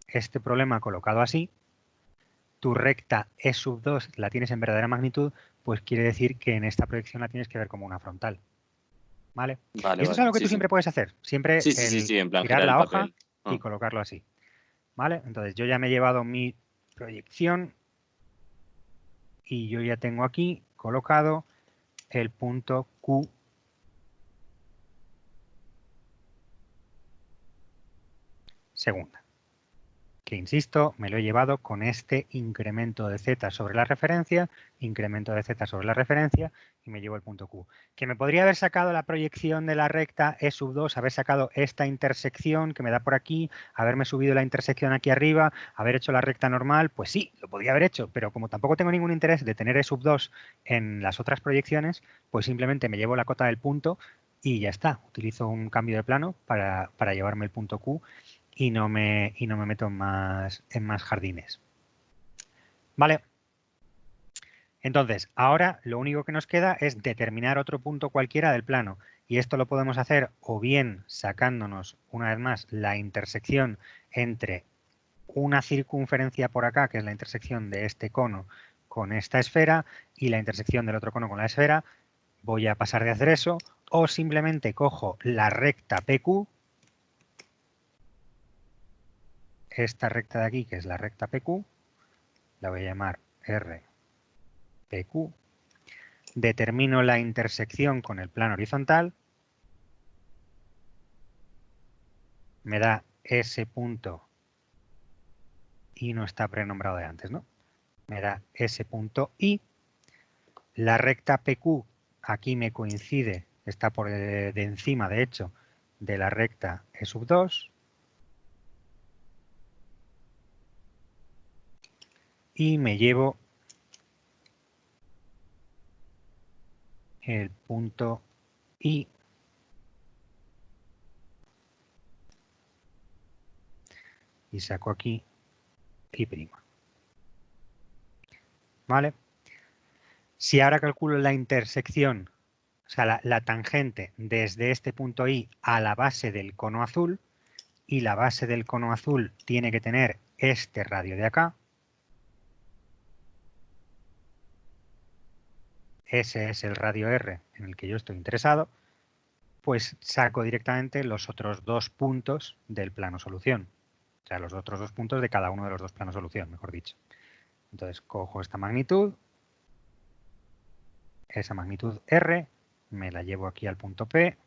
este problema colocado así, tu recta E sub 2 la tienes en verdadera magnitud, pues quiere decir que en esta proyección la tienes que ver como una frontal. ¿Vale? Y eso es algo que tú siempre puedes hacer. Siempre en plan, girar girar la el hoja papel. y colocarlo así. ¿Vale? Entonces yo ya me he llevado mi proyección y yo ya tengo aquí colocado el punto Q segunda. Que insisto, me lo he llevado con este incremento de z sobre la referencia, incremento de z sobre la referencia y me llevo el punto Q. Que me podría haber sacado la proyección de la recta E sub 2, haber sacado esta intersección que me da por aquí, haberme subido la intersección aquí arriba, haber hecho la recta normal, pues sí, lo podría haber hecho, pero como tampoco tengo ningún interés de tener E sub 2 en las otras proyecciones, pues simplemente me llevo la cota del punto y ya está. Utilizo un cambio de plano para llevarme el punto Q y no me meto en más jardines. Vale. Entonces, ahora lo único que nos queda es determinar otro punto cualquiera del plano. Y esto lo podemos hacer o bien sacándonos, una vez más, la intersección entre una circunferencia por acá, que es la intersección de este cono con esta esfera, y la intersección del otro cono con la esfera. Voy a pasar de hacer eso, o simplemente cojo la recta PQ, esta recta de aquí, que es la recta PQ, la voy a llamar RPQ, determino la intersección con el plano horizontal, me da ese punto y no está prenombrado de antes, ¿no? Me da ese punto y la recta PQ aquí me coincide, está por de encima, de hecho, de la recta E sub 2. Y me llevo el punto I y saco aquí I'. ¿Vale? Si ahora calculo la intersección, o sea, la tangente desde este punto I a la base del cono azul, y la base del cono azul tiene que tener este radio de acá, ese es el radio R en el que yo estoy interesado, pues saco directamente los otros 2 puntos del plano solución. O sea, los otros 2 puntos de cada uno de los 2 planos solución, mejor dicho. Entonces cojo esta magnitud, esa magnitud R, me la llevo aquí al punto P.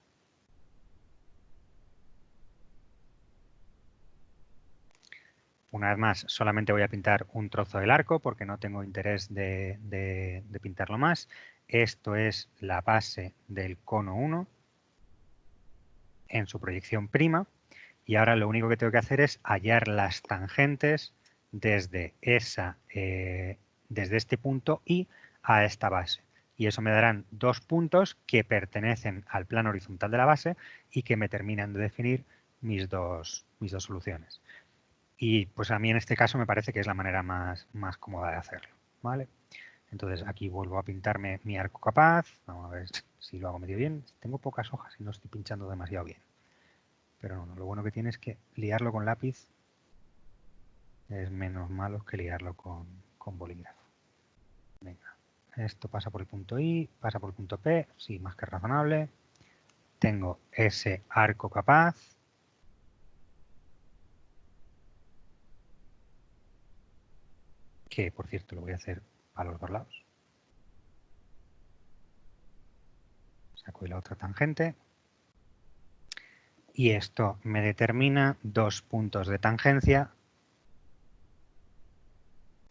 Una vez más, solamente voy a pintar un trozo del arco porque no tengo interés de pintarlo más. Esto es la base del cono 1 en su proyección prima. Y ahora lo único que tengo que hacer es hallar las tangentes desde este punto y a esta base. Y eso me darán 2 puntos que pertenecen al plano horizontal de la base y que me terminan de definir mis dos soluciones. Y pues a mí en este caso me parece que es la manera más cómoda de hacerlo, ¿vale? Entonces aquí vuelvo a pintarme mi arco capaz. Vamos a ver si lo hago medio bien. Tengo pocas hojas y no estoy pinchando demasiado bien. Pero no, lo bueno que tiene es que liarlo con lápiz es menos malo que liarlo con bolígrafo. Venga, esto pasa por el punto I, pasa por el punto P, sí, más que razonable. Tengo ese arco capaz. Que, por cierto, lo voy a hacer a los 2 lados. Saco la otra tangente. Y esto me determina 2 puntos de tangencia.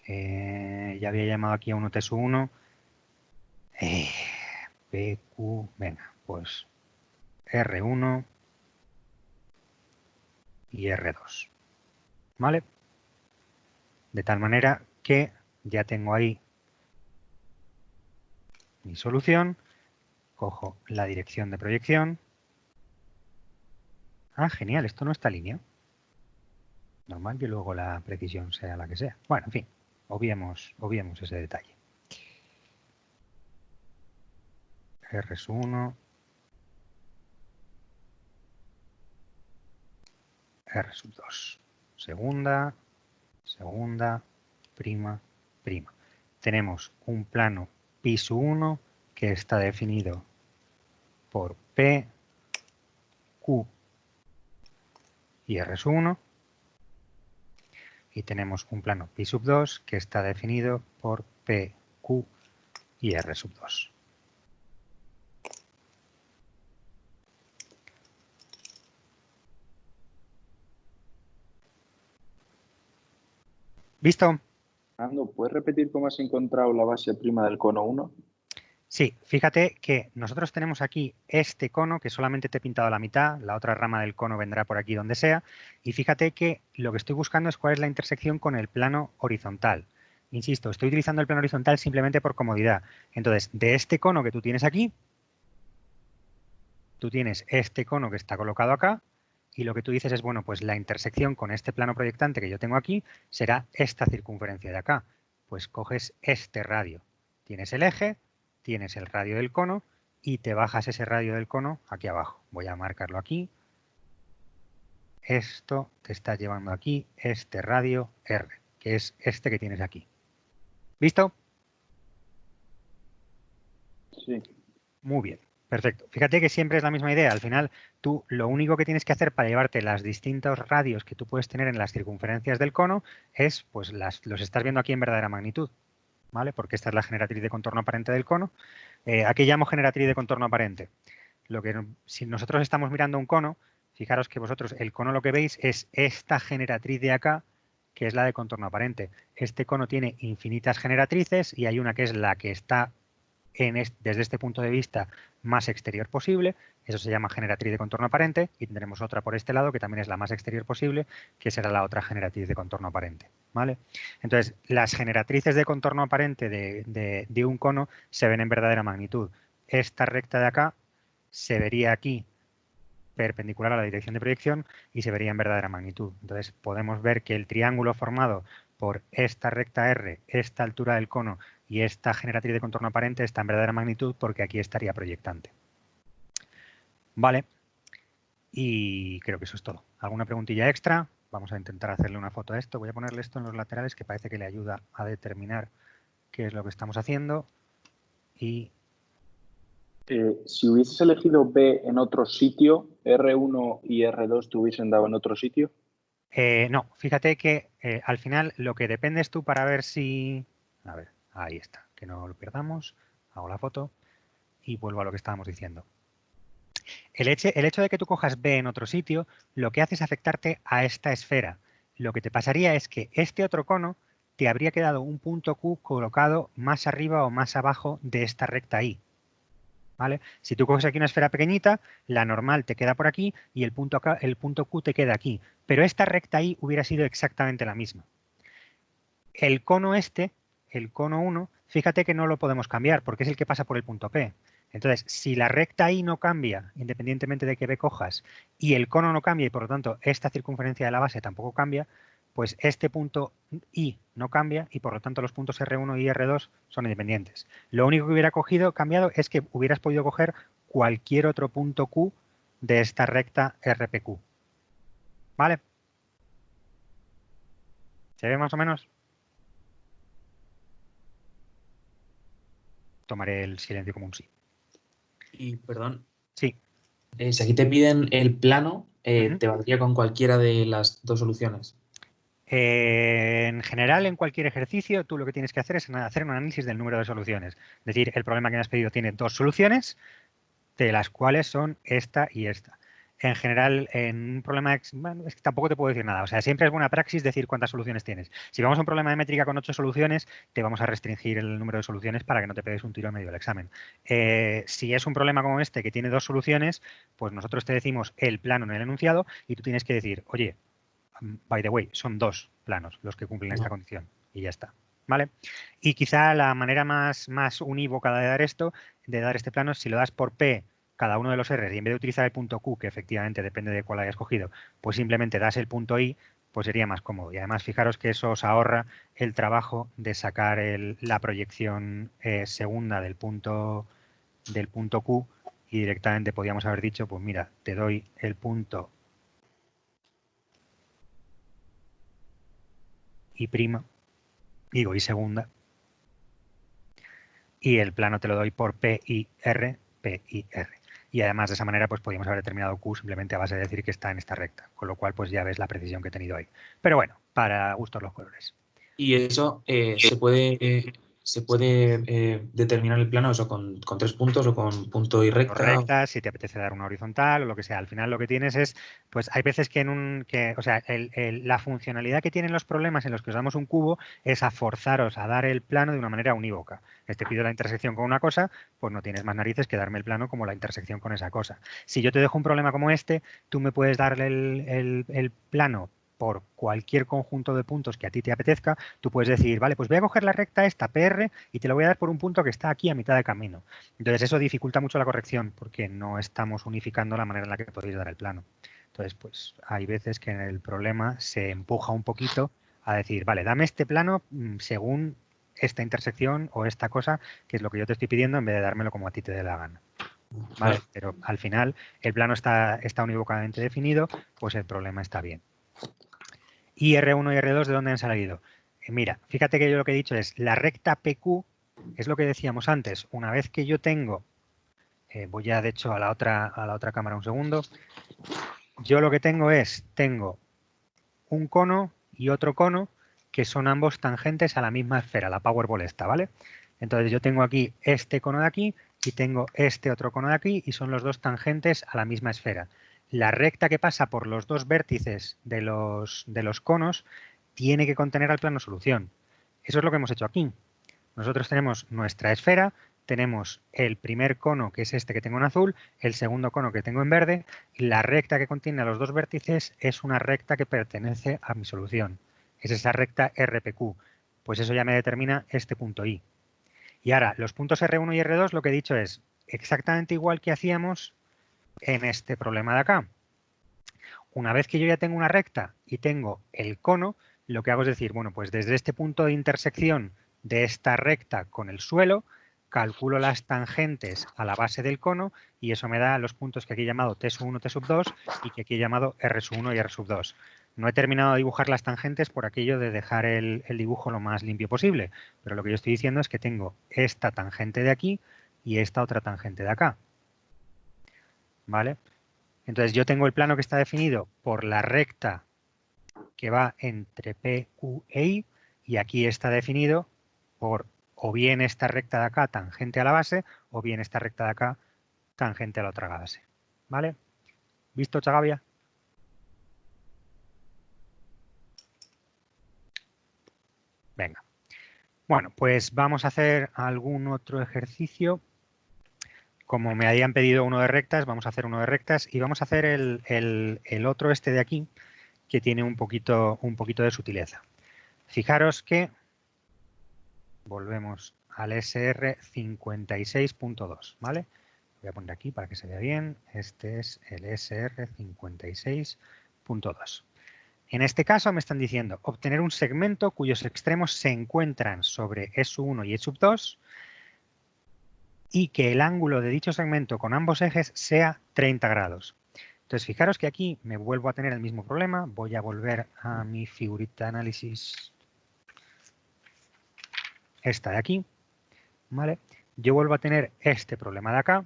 Ya había llamado aquí a uno T1. PQ, venga, pues R1 y R2. ¿Vale? De tal manera que ya tengo ahí mi solución. Cojo la dirección de proyección. Ah, genial, esto no está alineado. Normal que luego la precisión sea la que sea. Bueno, en fin, obviemos ese detalle. R1, R2. Segunda, prima, prima. Tenemos un plano pi1 que está definido por P, Q y R1. Y tenemos un plano pi2 que está definido por P, Q y R2. ¿Visto? Fernando, ¿puedes repetir cómo has encontrado la base prima del cono 1? Sí, fíjate que nosotros tenemos aquí este cono que solamente te he pintado la mitad, la otra rama del cono vendrá por aquí donde sea, y fíjate que lo que estoy buscando es cuál es la intersección con el plano horizontal. Insisto, estoy utilizando el plano horizontal simplemente por comodidad. Entonces, de este cono que tú tienes aquí, tú tienes este cono que está colocado acá, y lo que tú dices es, bueno, pues la intersección con este plano proyectante que yo tengo aquí será esta circunferencia de acá. Pues coges este radio. Tienes el eje, tienes el radio del cono y te bajas ese radio del cono aquí abajo. Voy a marcarlo aquí. Esto te está llevando aquí este radio R, que es este que tienes aquí. ¿Visto? Sí. Muy bien. Perfecto. Fíjate que siempre es la misma idea. Al final, tú lo único que tienes que hacer para llevarte los distintos radios que tú puedes tener en las circunferencias del cono es, pues los estás viendo aquí en verdadera magnitud, ¿vale? Porque esta es la generatriz de contorno aparente del cono. ¿A qué llamo generatriz de contorno aparente? Si nosotros estamos mirando un cono, fijaros que vosotros el cono lo que veis es esta generatriz de acá, que es la de contorno aparente. Este cono tiene infinitas generatrices y hay una que es la que está desde este punto de vista más exterior posible, eso se llama generatriz de contorno aparente, y tendremos otra por este lado que también es la más exterior posible, que será la otra generatriz de contorno aparente, ¿vale? Entonces, las generatrices de contorno aparente de un cono se ven en verdadera magnitud. Esta recta de acá se vería aquí perpendicular a la dirección de proyección y se vería en verdadera magnitud. Entonces, podemos ver que el triángulo formado por esta recta R, esta altura del cono y esta generatriz de contorno aparente está en verdadera magnitud porque aquí estaría proyectante. Vale. Y creo que eso es todo. ¿Alguna preguntilla extra? Vamos a intentar hacerle una foto a esto. Voy a ponerle esto en los laterales que parece que le ayuda a determinar qué es lo que estamos haciendo. Y Si hubieses elegido B en otro sitio, R1 y R2 te hubiesen dado en otro sitio. No, fíjate que al final lo que dependes tú para ver si... A ver, ahí está, que no lo perdamos. Hago la foto y vuelvo a lo que estábamos diciendo. El hecho de que tú cojas B en otro sitio, lo que hace es afectarte a esta esfera. Lo que te pasaría es que este otro cono te habría quedado un punto Q colocado más arriba o más abajo de esta recta I. ¿Vale? Si tú coges aquí una esfera pequeñita, la normal te queda por aquí y el punto Q te queda aquí. Pero esta recta I hubiera sido exactamente la misma. El cono este, el cono 1, fíjate que no lo podemos cambiar porque es el que pasa por el punto P. Entonces, si la recta I no cambia, independientemente de que B cojas, y el cono no cambia y por lo tanto esta circunferencia de la base tampoco cambia, pues este punto I no cambia y por lo tanto los puntos R1 y R2 son independientes. Lo único que hubiera cambiado es que hubieras podido coger cualquier otro punto Q de esta recta RPQ. ¿Vale? ¿Se ve más o menos? Tomaré el silencio como un sí. Y perdón. Sí. Si aquí te piden el plano, Ujú. ¿te valdría con cualquiera de las dos soluciones? En general, en cualquier ejercicio, tú lo que tienes que hacer es hacer un análisis del número de soluciones. Es decir, el problema que me has pedido tiene dos soluciones, de las cuales son esta y esta. En general, en un problema, bueno, es que tampoco te puedo decir nada. O sea, siempre es buena praxis decir cuántas soluciones tienes. Si vamos a un problema de métrica con 8 soluciones, te vamos a restringir el número de soluciones para que no te pegues un tiro en medio del examen. Si es un problema como este que tiene dos soluciones, pues nosotros te decimos el plano en el enunciado y tú tienes que decir, oye, by the way, son dos planos los que cumplen esta condición y ya está. ¿Vale? Y quizá la manera más unívoca de dar este plano, es si lo das por P cada uno de los R's y en vez de utilizar el punto Q, que efectivamente depende de cuál hayas cogido, pues simplemente das el punto I, pues sería más cómodo. Y además fijaros que eso os ahorra el trabajo de sacar la proyección segunda del punto Q y directamente podríamos haber dicho, pues mira, te doy el punto I prima, digo I segunda, y el plano te lo doy por PIR. Y además de esa manera pues podríamos haber determinado Q simplemente a base de decir que está en esta recta, con lo cual pues ya ves la precisión que he tenido ahí. Pero bueno, para gustos los colores. Y eso se puede determinar el plano eso con 3 puntos o con punto y recta. Recta, si te apetece dar una horizontal o lo que sea. Al final lo que tienes es, pues hay veces que la funcionalidad que tienen los problemas en los que os damos un cubo es a forzaros a dar el plano de una manera unívoca. Te pido la intersección con una cosa, pues no tienes más narices que darme el plano como la intersección con esa cosa. Si yo te dejo un problema como este, tú me puedes dar el plano por cualquier conjunto de puntos que a ti te apetezca, tú puedes decir, vale, pues voy a coger la recta esta, PR, y te lo voy a dar por un punto que está aquí a mitad de camino. Entonces eso dificulta mucho la corrección porque no estamos unificando la manera en la que podéis dar el plano. Entonces, pues hay veces que el problema se empuja un poquito a decir, vale, dame este plano según esta intersección o esta cosa, que es lo que yo te estoy pidiendo, en vez de dármelo como a ti te dé la gana. Vale, pero al final el plano está unívocamente definido, pues el problema está bien. Y R1 y R2, ¿de dónde han salido? Mira, fíjate que yo lo que he dicho es la recta PQ, es lo que decíamos antes. Una vez que yo tengo, voy ya de hecho a la otra cámara un segundo, yo lo que tengo un cono y otro cono que son ambos tangentes a la misma esfera, la Powerball esta, ¿vale? Entonces yo tengo aquí este cono de aquí y tengo este otro cono de aquí y son los dos tangentes a la misma esfera. La recta que pasa por los dos vértices de los conos tiene que contener al plano solución. Eso es lo que hemos hecho aquí. Nosotros tenemos nuestra esfera, tenemos el primer cono, que es este que tengo en azul, el segundo cono que tengo en verde, y la recta que contiene a los dos vértices es una recta que pertenece a mi solución. Es esa recta RPQ. Pues eso ya me determina este punto I. Y ahora, los puntos R1 y R2, lo que he dicho es exactamente igual que hacíamos en este problema de acá. Una vez que yo ya tengo una recta y tengo el cono, lo que hago es decir, bueno, pues desde este punto de intersección de esta recta con el suelo, calculo las tangentes a la base del cono y eso me da los puntos que aquí he llamado T1, T2 y que aquí he llamado R1 y R2. No he terminado de dibujar las tangentes por aquello de dejar el dibujo lo más limpio posible, pero lo que yo estoy diciendo es que tengo esta tangente de aquí y esta otra tangente de acá. ¿Vale? Entonces yo tengo el plano que está definido por la recta que va entre P, Q e I, y aquí está definido por o bien esta recta de acá tangente a la base, o bien esta recta de acá tangente a la otra base. ¿Vale? ¿Visto, Chagavia? Venga. Bueno, pues vamos a hacer algún otro ejercicio. Como me habían pedido uno de rectas, vamos a hacer uno de rectas y vamos a hacer el otro este de aquí, que tiene un poquito de sutileza. Fijaros que volvemos al SR 56.2, ¿vale? Voy a poner aquí para que se vea bien. Este es el SR 56.2. En este caso me están diciendo obtener un segmento cuyos extremos se encuentran sobre E1 y E2 y que el ángulo de dicho segmento con ambos ejes sea 30 grados. Entonces, fijaros que aquí me vuelvo a tener el mismo problema. Voy a volver a mi figurita de análisis, esta de aquí, ¿vale? Yo vuelvo a tener este problema de acá,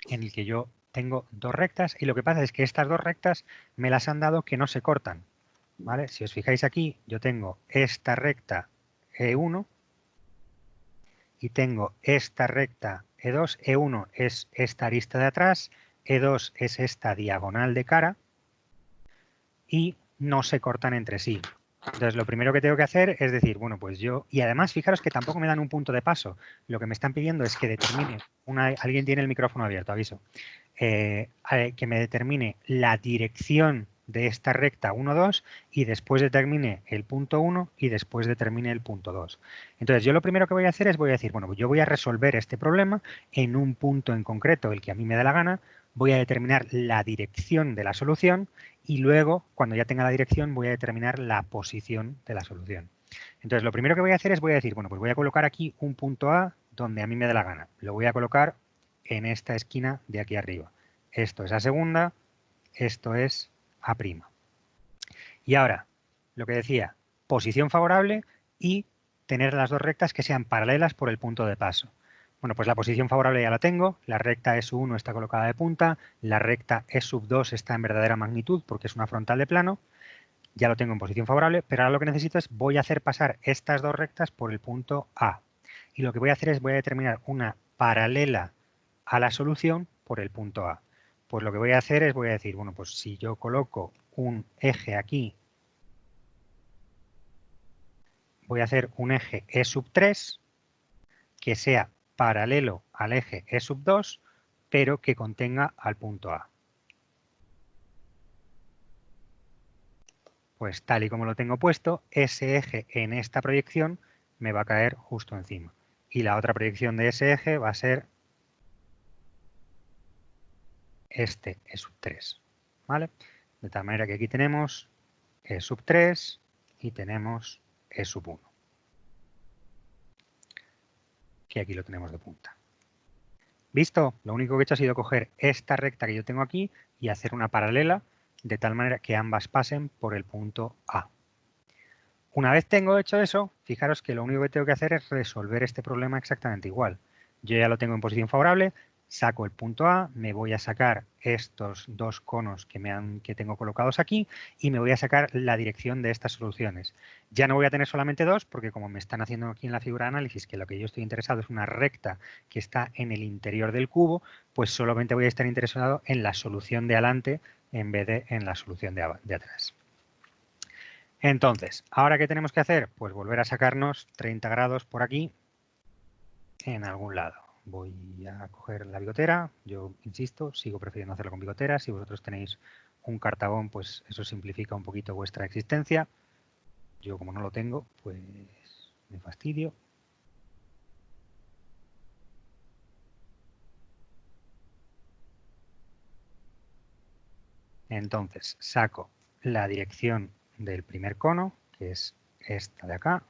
en el que yo tengo dos rectas, y lo que pasa es que estas dos rectas me las han dado que no se cortan, ¿vale? Si os fijáis aquí, yo tengo esta recta E1 y tengo esta recta E2. E1 es esta arista de atrás, E2 es esta diagonal de cara y no se cortan entre sí. Entonces, lo primero que tengo que hacer es decir, bueno, pues yo... Y además, fijaros que tampoco me dan un punto de paso. Lo que me están pidiendo es que determine... Alguien tiene el micrófono abierto, aviso. Que me determine la dirección de esta recta 1, 2 y después determine el punto 1 y después determine el punto 2. Entonces, yo lo primero que voy a hacer es voy a decir, bueno, pues yo voy a resolver este problema en un punto en concreto, el que a mí me da la gana, voy a determinar la dirección de la solución y luego, cuando ya tenga la dirección, voy a determinar la posición de la solución. Entonces, lo primero que voy a hacer es voy a decir, bueno, pues voy a colocar aquí un punto A donde a mí me dé la gana. Lo voy a colocar en esta esquina de aquí arriba. Esto es A segunda, esto es A'. Y ahora, lo que decía, posición favorable y tener las dos rectas que sean paralelas por el punto de paso. Bueno, pues la posición favorable ya la tengo, la recta E1 está colocada de punta, la recta E2 está en verdadera magnitud porque es una frontal de plano, ya lo tengo en posición favorable, pero ahora lo que necesito es voy a hacer pasar estas dos rectas por el punto A. Y lo que voy a hacer es voy a determinar una paralela a la solución por el punto A. Pues lo que voy a hacer es voy a decir, bueno, pues si yo coloco un eje aquí, voy a hacer un eje E3 que sea paralelo al eje E2, pero que contenga al punto A. Pues tal y como lo tengo puesto, ese eje en esta proyección me va a caer justo encima. Y la otra proyección de ese eje va a ser este E3. ¿Vale? De tal manera que aquí tenemos E3 y tenemos E1. Que aquí lo tenemos de punta. ¿Visto? Lo único que he hecho ha sido coger esta recta que yo tengo aquí y hacer una paralela de tal manera que ambas pasen por el punto A. Una vez tengo hecho eso, fijaros que lo único que tengo que hacer es resolver este problema exactamente igual. Yo ya lo tengo en posición favorable, saco el punto A, me voy a sacar estos dos conos que tengo colocados aquí y me voy a sacar la dirección de estas soluciones. Ya no voy a tener solamente dos porque como me están haciendo aquí en la figura de análisis que lo que yo estoy interesado es una recta que está en el interior del cubo, pues solamente voy a estar interesado en la solución de adelante en vez de en la solución de atrás. Entonces, ¿ahora qué tenemos que hacer? Pues volver a sacarnos 30 grados por aquí en algún lado. Voy a coger la bigotera, yo insisto, sigo prefiriendo hacerlo con bigotera. Si vosotros tenéis un cartabón, pues eso simplifica un poquito vuestra existencia. Yo como no lo tengo, pues me fastidio. Entonces, saco la dirección del primer cono, que es esta de acá.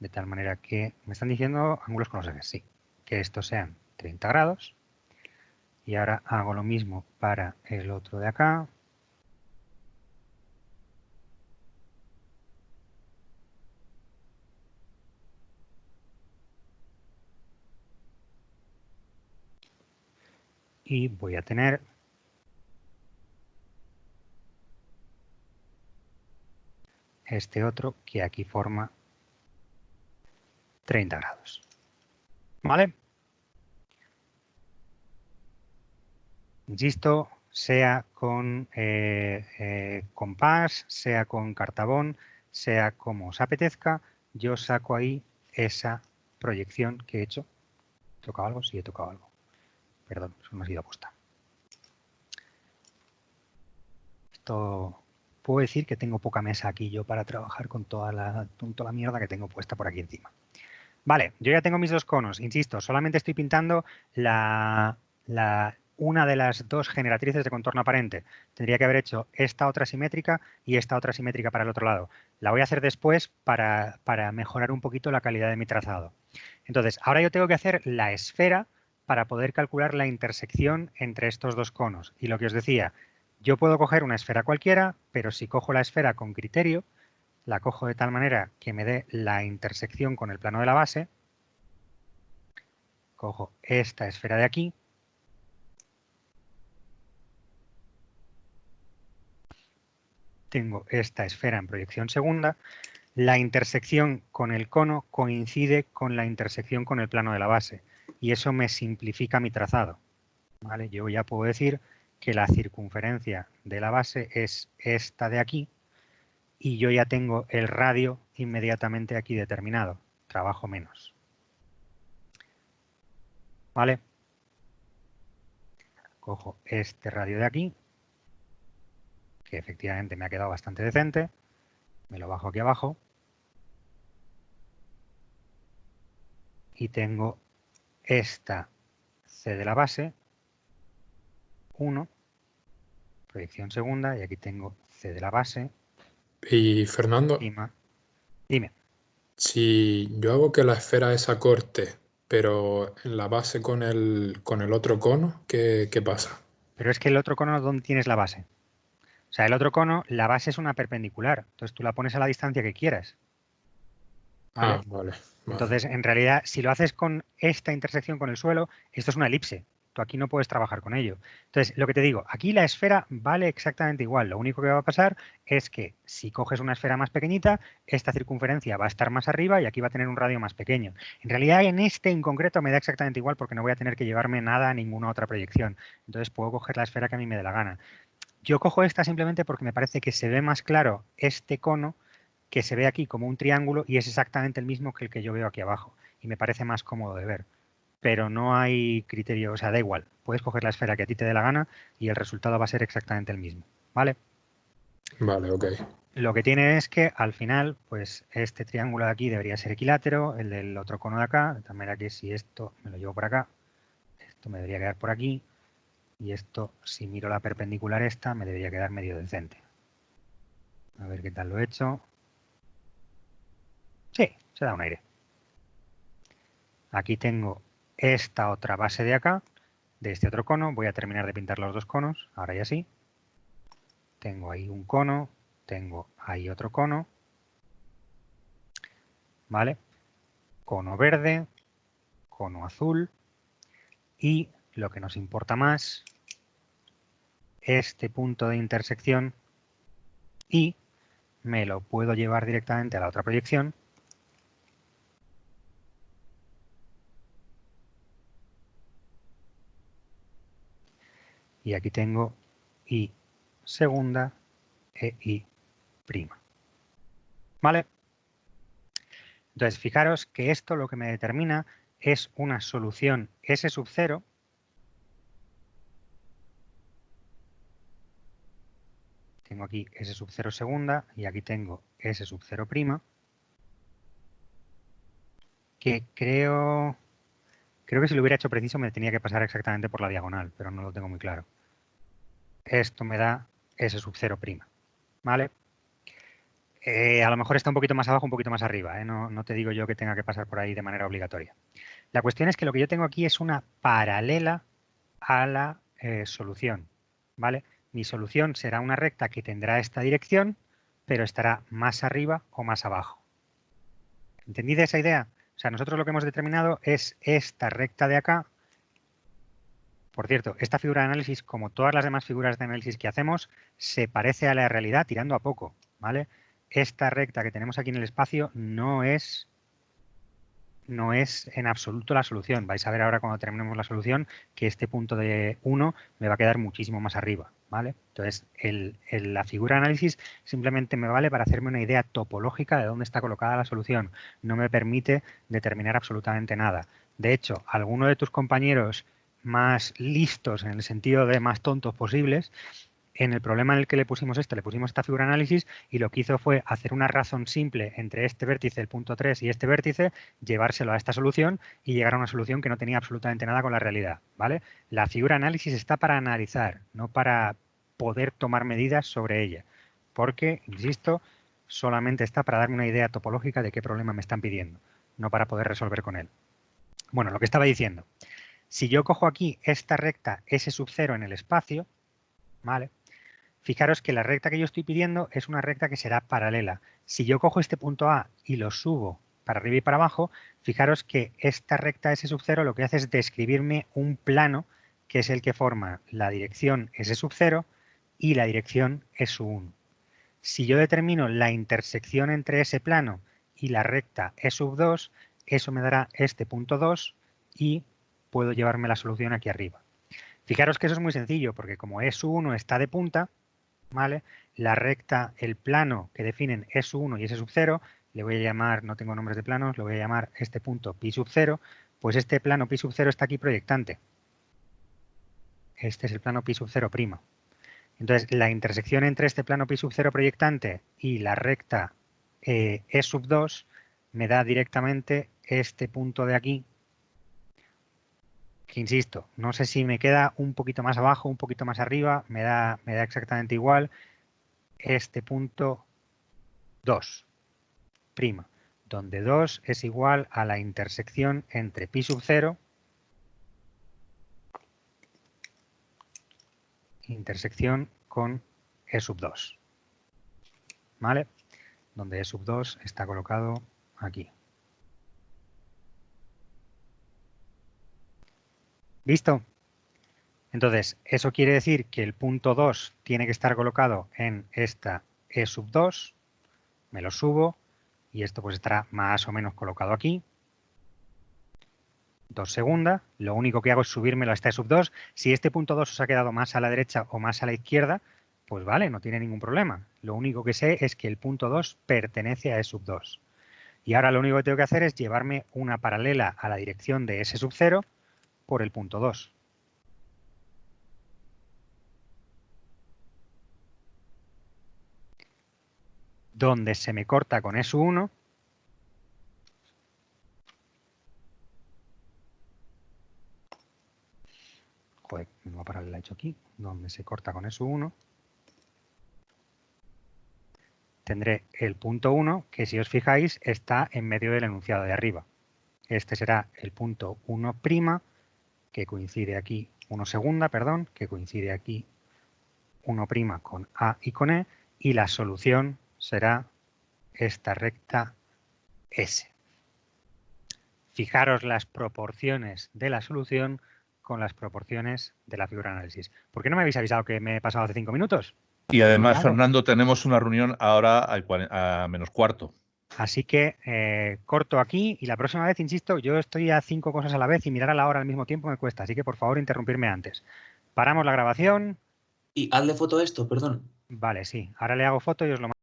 De tal manera que me están diciendo ángulos con los ejes, sí, que estos sean 30 grados. Y ahora hago lo mismo para el otro de acá. y voy a tener este otro que aquí forma 30 grados. ¿Vale? Insisto, sea con compás, sea con cartabón, sea como os apetezca, yo saco ahí esa proyección que he hecho. ¿He tocado algo? Sí, he tocado algo. Perdón, eso no ha sido aposta. Esto puedo decir que tengo poca mesa aquí yo para trabajar con toda la mierda que tengo puesta por aquí encima. Vale, yo ya tengo mis dos conos. Insisto, solamente estoy pintando una de las dos generatrices de contorno aparente. Tendría que haber hecho esta otra simétrica y esta otra simétrica para el otro lado. La voy a hacer después para mejorar un poquito la calidad de mi trazado. Entonces, ahora yo tengo que hacer la esfera para poder calcular la intersección entre estos dos conos. Y lo que os decía, yo puedo coger una esfera cualquiera, pero si cojo la esfera con criterio, la cojo de tal manera que me dé la intersección con el plano de la base. Cojo esta esfera de aquí. Tengo esta esfera en proyección segunda. La intersección con el cono coincide con la intersección con el plano de la base. Y eso me simplifica mi trazado. ¿Vale? Yo ya puedo decir que la circunferencia de la base es esta de aquí. Y yo ya tengo el radio inmediatamente aquí determinado. Trabajo menos. ¿Vale? Cojo este radio de aquí, que efectivamente me ha quedado bastante decente. Me lo bajo aquí abajo. Y tengo esta C de la base, 1, proyección segunda, y aquí tengo C de la base. Y Fernando, Dime. Si yo hago que la esfera esa corte, pero en la base con el otro cono, ¿qué pasa? Pero es que el otro cono, ¿dónde tienes la base? O sea, el otro cono, la base es una perpendicular. Entonces tú la pones a la distancia que quieras. ¿Vale? Ah, vale. Entonces, en realidad, si lo haces con esta intersección con el suelo, esto es una elipse. Tú aquí no puedes trabajar con ello. Entonces, lo que te digo, aquí la esfera vale exactamente igual. Lo único que va a pasar es que si coges una esfera más pequeñita, esta circunferencia va a estar más arriba y aquí va a tener un radio más pequeño. En realidad, en este en concreto me da exactamente igual porque no voy a tener que llevarme nada a ninguna otra proyección. Entonces, puedo coger la esfera que a mí me dé la gana. Yo cojo esta simplemente porque me parece que se ve más claro este cono, que se ve aquí como un triángulo y es exactamente el mismo que el que yo veo aquí abajo. Y me parece más cómodo de ver. Pero no hay criterio, o sea, da igual. Puedes coger la esfera que a ti te dé la gana y el resultado va a ser exactamente el mismo. ¿Vale? Vale, ok. Lo que tiene es que al final, pues este triángulo de aquí debería ser equilátero, el del otro cono de acá, de tal manera que si esto me lo llevo por acá, esto me debería quedar por aquí y esto, si miro la perpendicular esta, me debería quedar medio decente. A ver qué tal lo he hecho. Sí, se da un aire. Aquí tengo esta otra base de acá, de este otro cono. Voy a terminar de pintar los dos conos, ahora ya sí. Tengo ahí un cono, tengo ahí otro cono. ¿Vale? Cono verde, cono azul y, lo que nos importa más, este punto de intersección y me lo puedo llevar directamente a la otra proyección. Y aquí tengo I segunda e I prima. ¿Vale? Entonces, fijaros que esto lo que me determina es una solución S sub 0 tengo aquí S sub 0 segunda y aquí tengo S sub 0 prima, que creo que si lo hubiera hecho preciso me tenía que pasar exactamente por la diagonal, pero no lo tengo muy claro. Esto me da S sub 0 prima, ¿vale? A lo mejor está un poquito más abajo, un poquito más arriba, ¿eh? No te digo yo que tenga que pasar por ahí de manera obligatoria. La cuestión es que lo que yo tengo aquí es una paralela a la solución, ¿vale? Mi solución será una recta que tendrá esta dirección, pero estará más arriba o más abajo. ¿Entendida esa idea? O sea, nosotros lo que hemos determinado es esta recta de acá, Por cierto, esta figura de análisis, como todas las demás figuras de análisis que hacemos, se parece a la realidad tirando a poco, ¿vale? Esta recta que tenemos aquí en el espacio no es en absoluto la solución. Vais a ver ahora cuando terminemos la solución que este punto de 1 me va a quedar muchísimo más arriba, ¿vale? Entonces, la figura de análisis simplemente me vale para hacerme una idea topológica de dónde está colocada la solución. No me permite determinar absolutamente nada. De hecho, alguno de tus compañeros más listos, en el sentido de más tontos posibles, en el problema en el que le pusimos esta figura de análisis y lo que hizo fue hacer una razón simple entre este vértice, el punto 3, y este vértice, llevárselo a esta solución y llegar a una solución que no tenía absolutamente nada con la realidad, ¿vale? La figura de análisis está para analizar, no para poder tomar medidas sobre ella, porque, insisto, solamente está para darme una idea topológica de qué problema me están pidiendo, no para poder resolver con él. Bueno, lo que estaba diciendo, si yo cojo aquí esta recta S sub 0 en el espacio, ¿vale? Fijaros que la recta que yo estoy pidiendo es una recta que será paralela. Si yo cojo este punto A y lo subo para arriba y para abajo, fijaros que esta recta S sub 0 lo que hace es describirme un plano que es el que forma la dirección S sub 0 y la dirección E sub 1. Si yo determino la intersección entre ese plano y la recta E sub 2, eso me dará este punto 2 y puedo llevarme la solución aquí arriba. Fijaros que eso es muy sencillo, porque como E sub 1 está de punta, ¿vale? La recta, el plano que definen E sub 1 y S sub 0, le voy a llamar, no tengo nombres de planos, lo voy a llamar este punto pi sub 0, pues este plano pi sub 0 está aquí proyectante. Este es el plano pi sub 0'. Entonces, la intersección entre este plano pi sub 0 proyectante y la recta E sub 2 me da directamente este punto de aquí, que insisto, no sé si me queda un poquito más abajo, un poquito más arriba, me da exactamente igual, este punto 2', donde 2 es igual a la intersección entre pi sub 0 intersección con E sub 2, ¿vale? Donde E sub 2 está colocado aquí. ¿Listo? Entonces, eso quiere decir que el punto 2 tiene que estar colocado en esta E sub 2, me lo subo y esto pues estará más o menos colocado aquí. 2 segunda, lo único que hago es subírmelo a esta E sub 2. Si este punto 2 os ha quedado más a la derecha o más a la izquierda, pues vale, no tiene ningún problema. Lo único que sé es que el punto 2 pertenece a E sub 2. Y ahora lo único que tengo que hacer es llevarme una paralela a la dirección de S sub 0 por el punto 2. Donde se me corta con E sub 1, joder, misma paralela he hecho aquí, donde se corta con E sub 1, tendré el punto 1, que si os fijáis está en medio del enunciado de arriba. Este será el punto 1', que coincide aquí, 1 segunda, perdón, que coincide aquí 1' con A y con E, y la solución será esta recta S. Fijaros las proporciones de la solución con las proporciones de la figura de análisis. ¿Por qué no me habéis avisado que me he pasado hace 5 minutos? Y además, Claro. Fernando, tenemos una reunión ahora a menos cuarto. Así que corto aquí y la próxima vez, insisto, yo estoy a 5 cosas a la vez y mirar a la hora al mismo tiempo me cuesta. Así que, por favor, interrumpirme antes. Paramos la grabación. Y hazle foto a esto, perdón. Vale, sí. Ahora le hago foto y os lo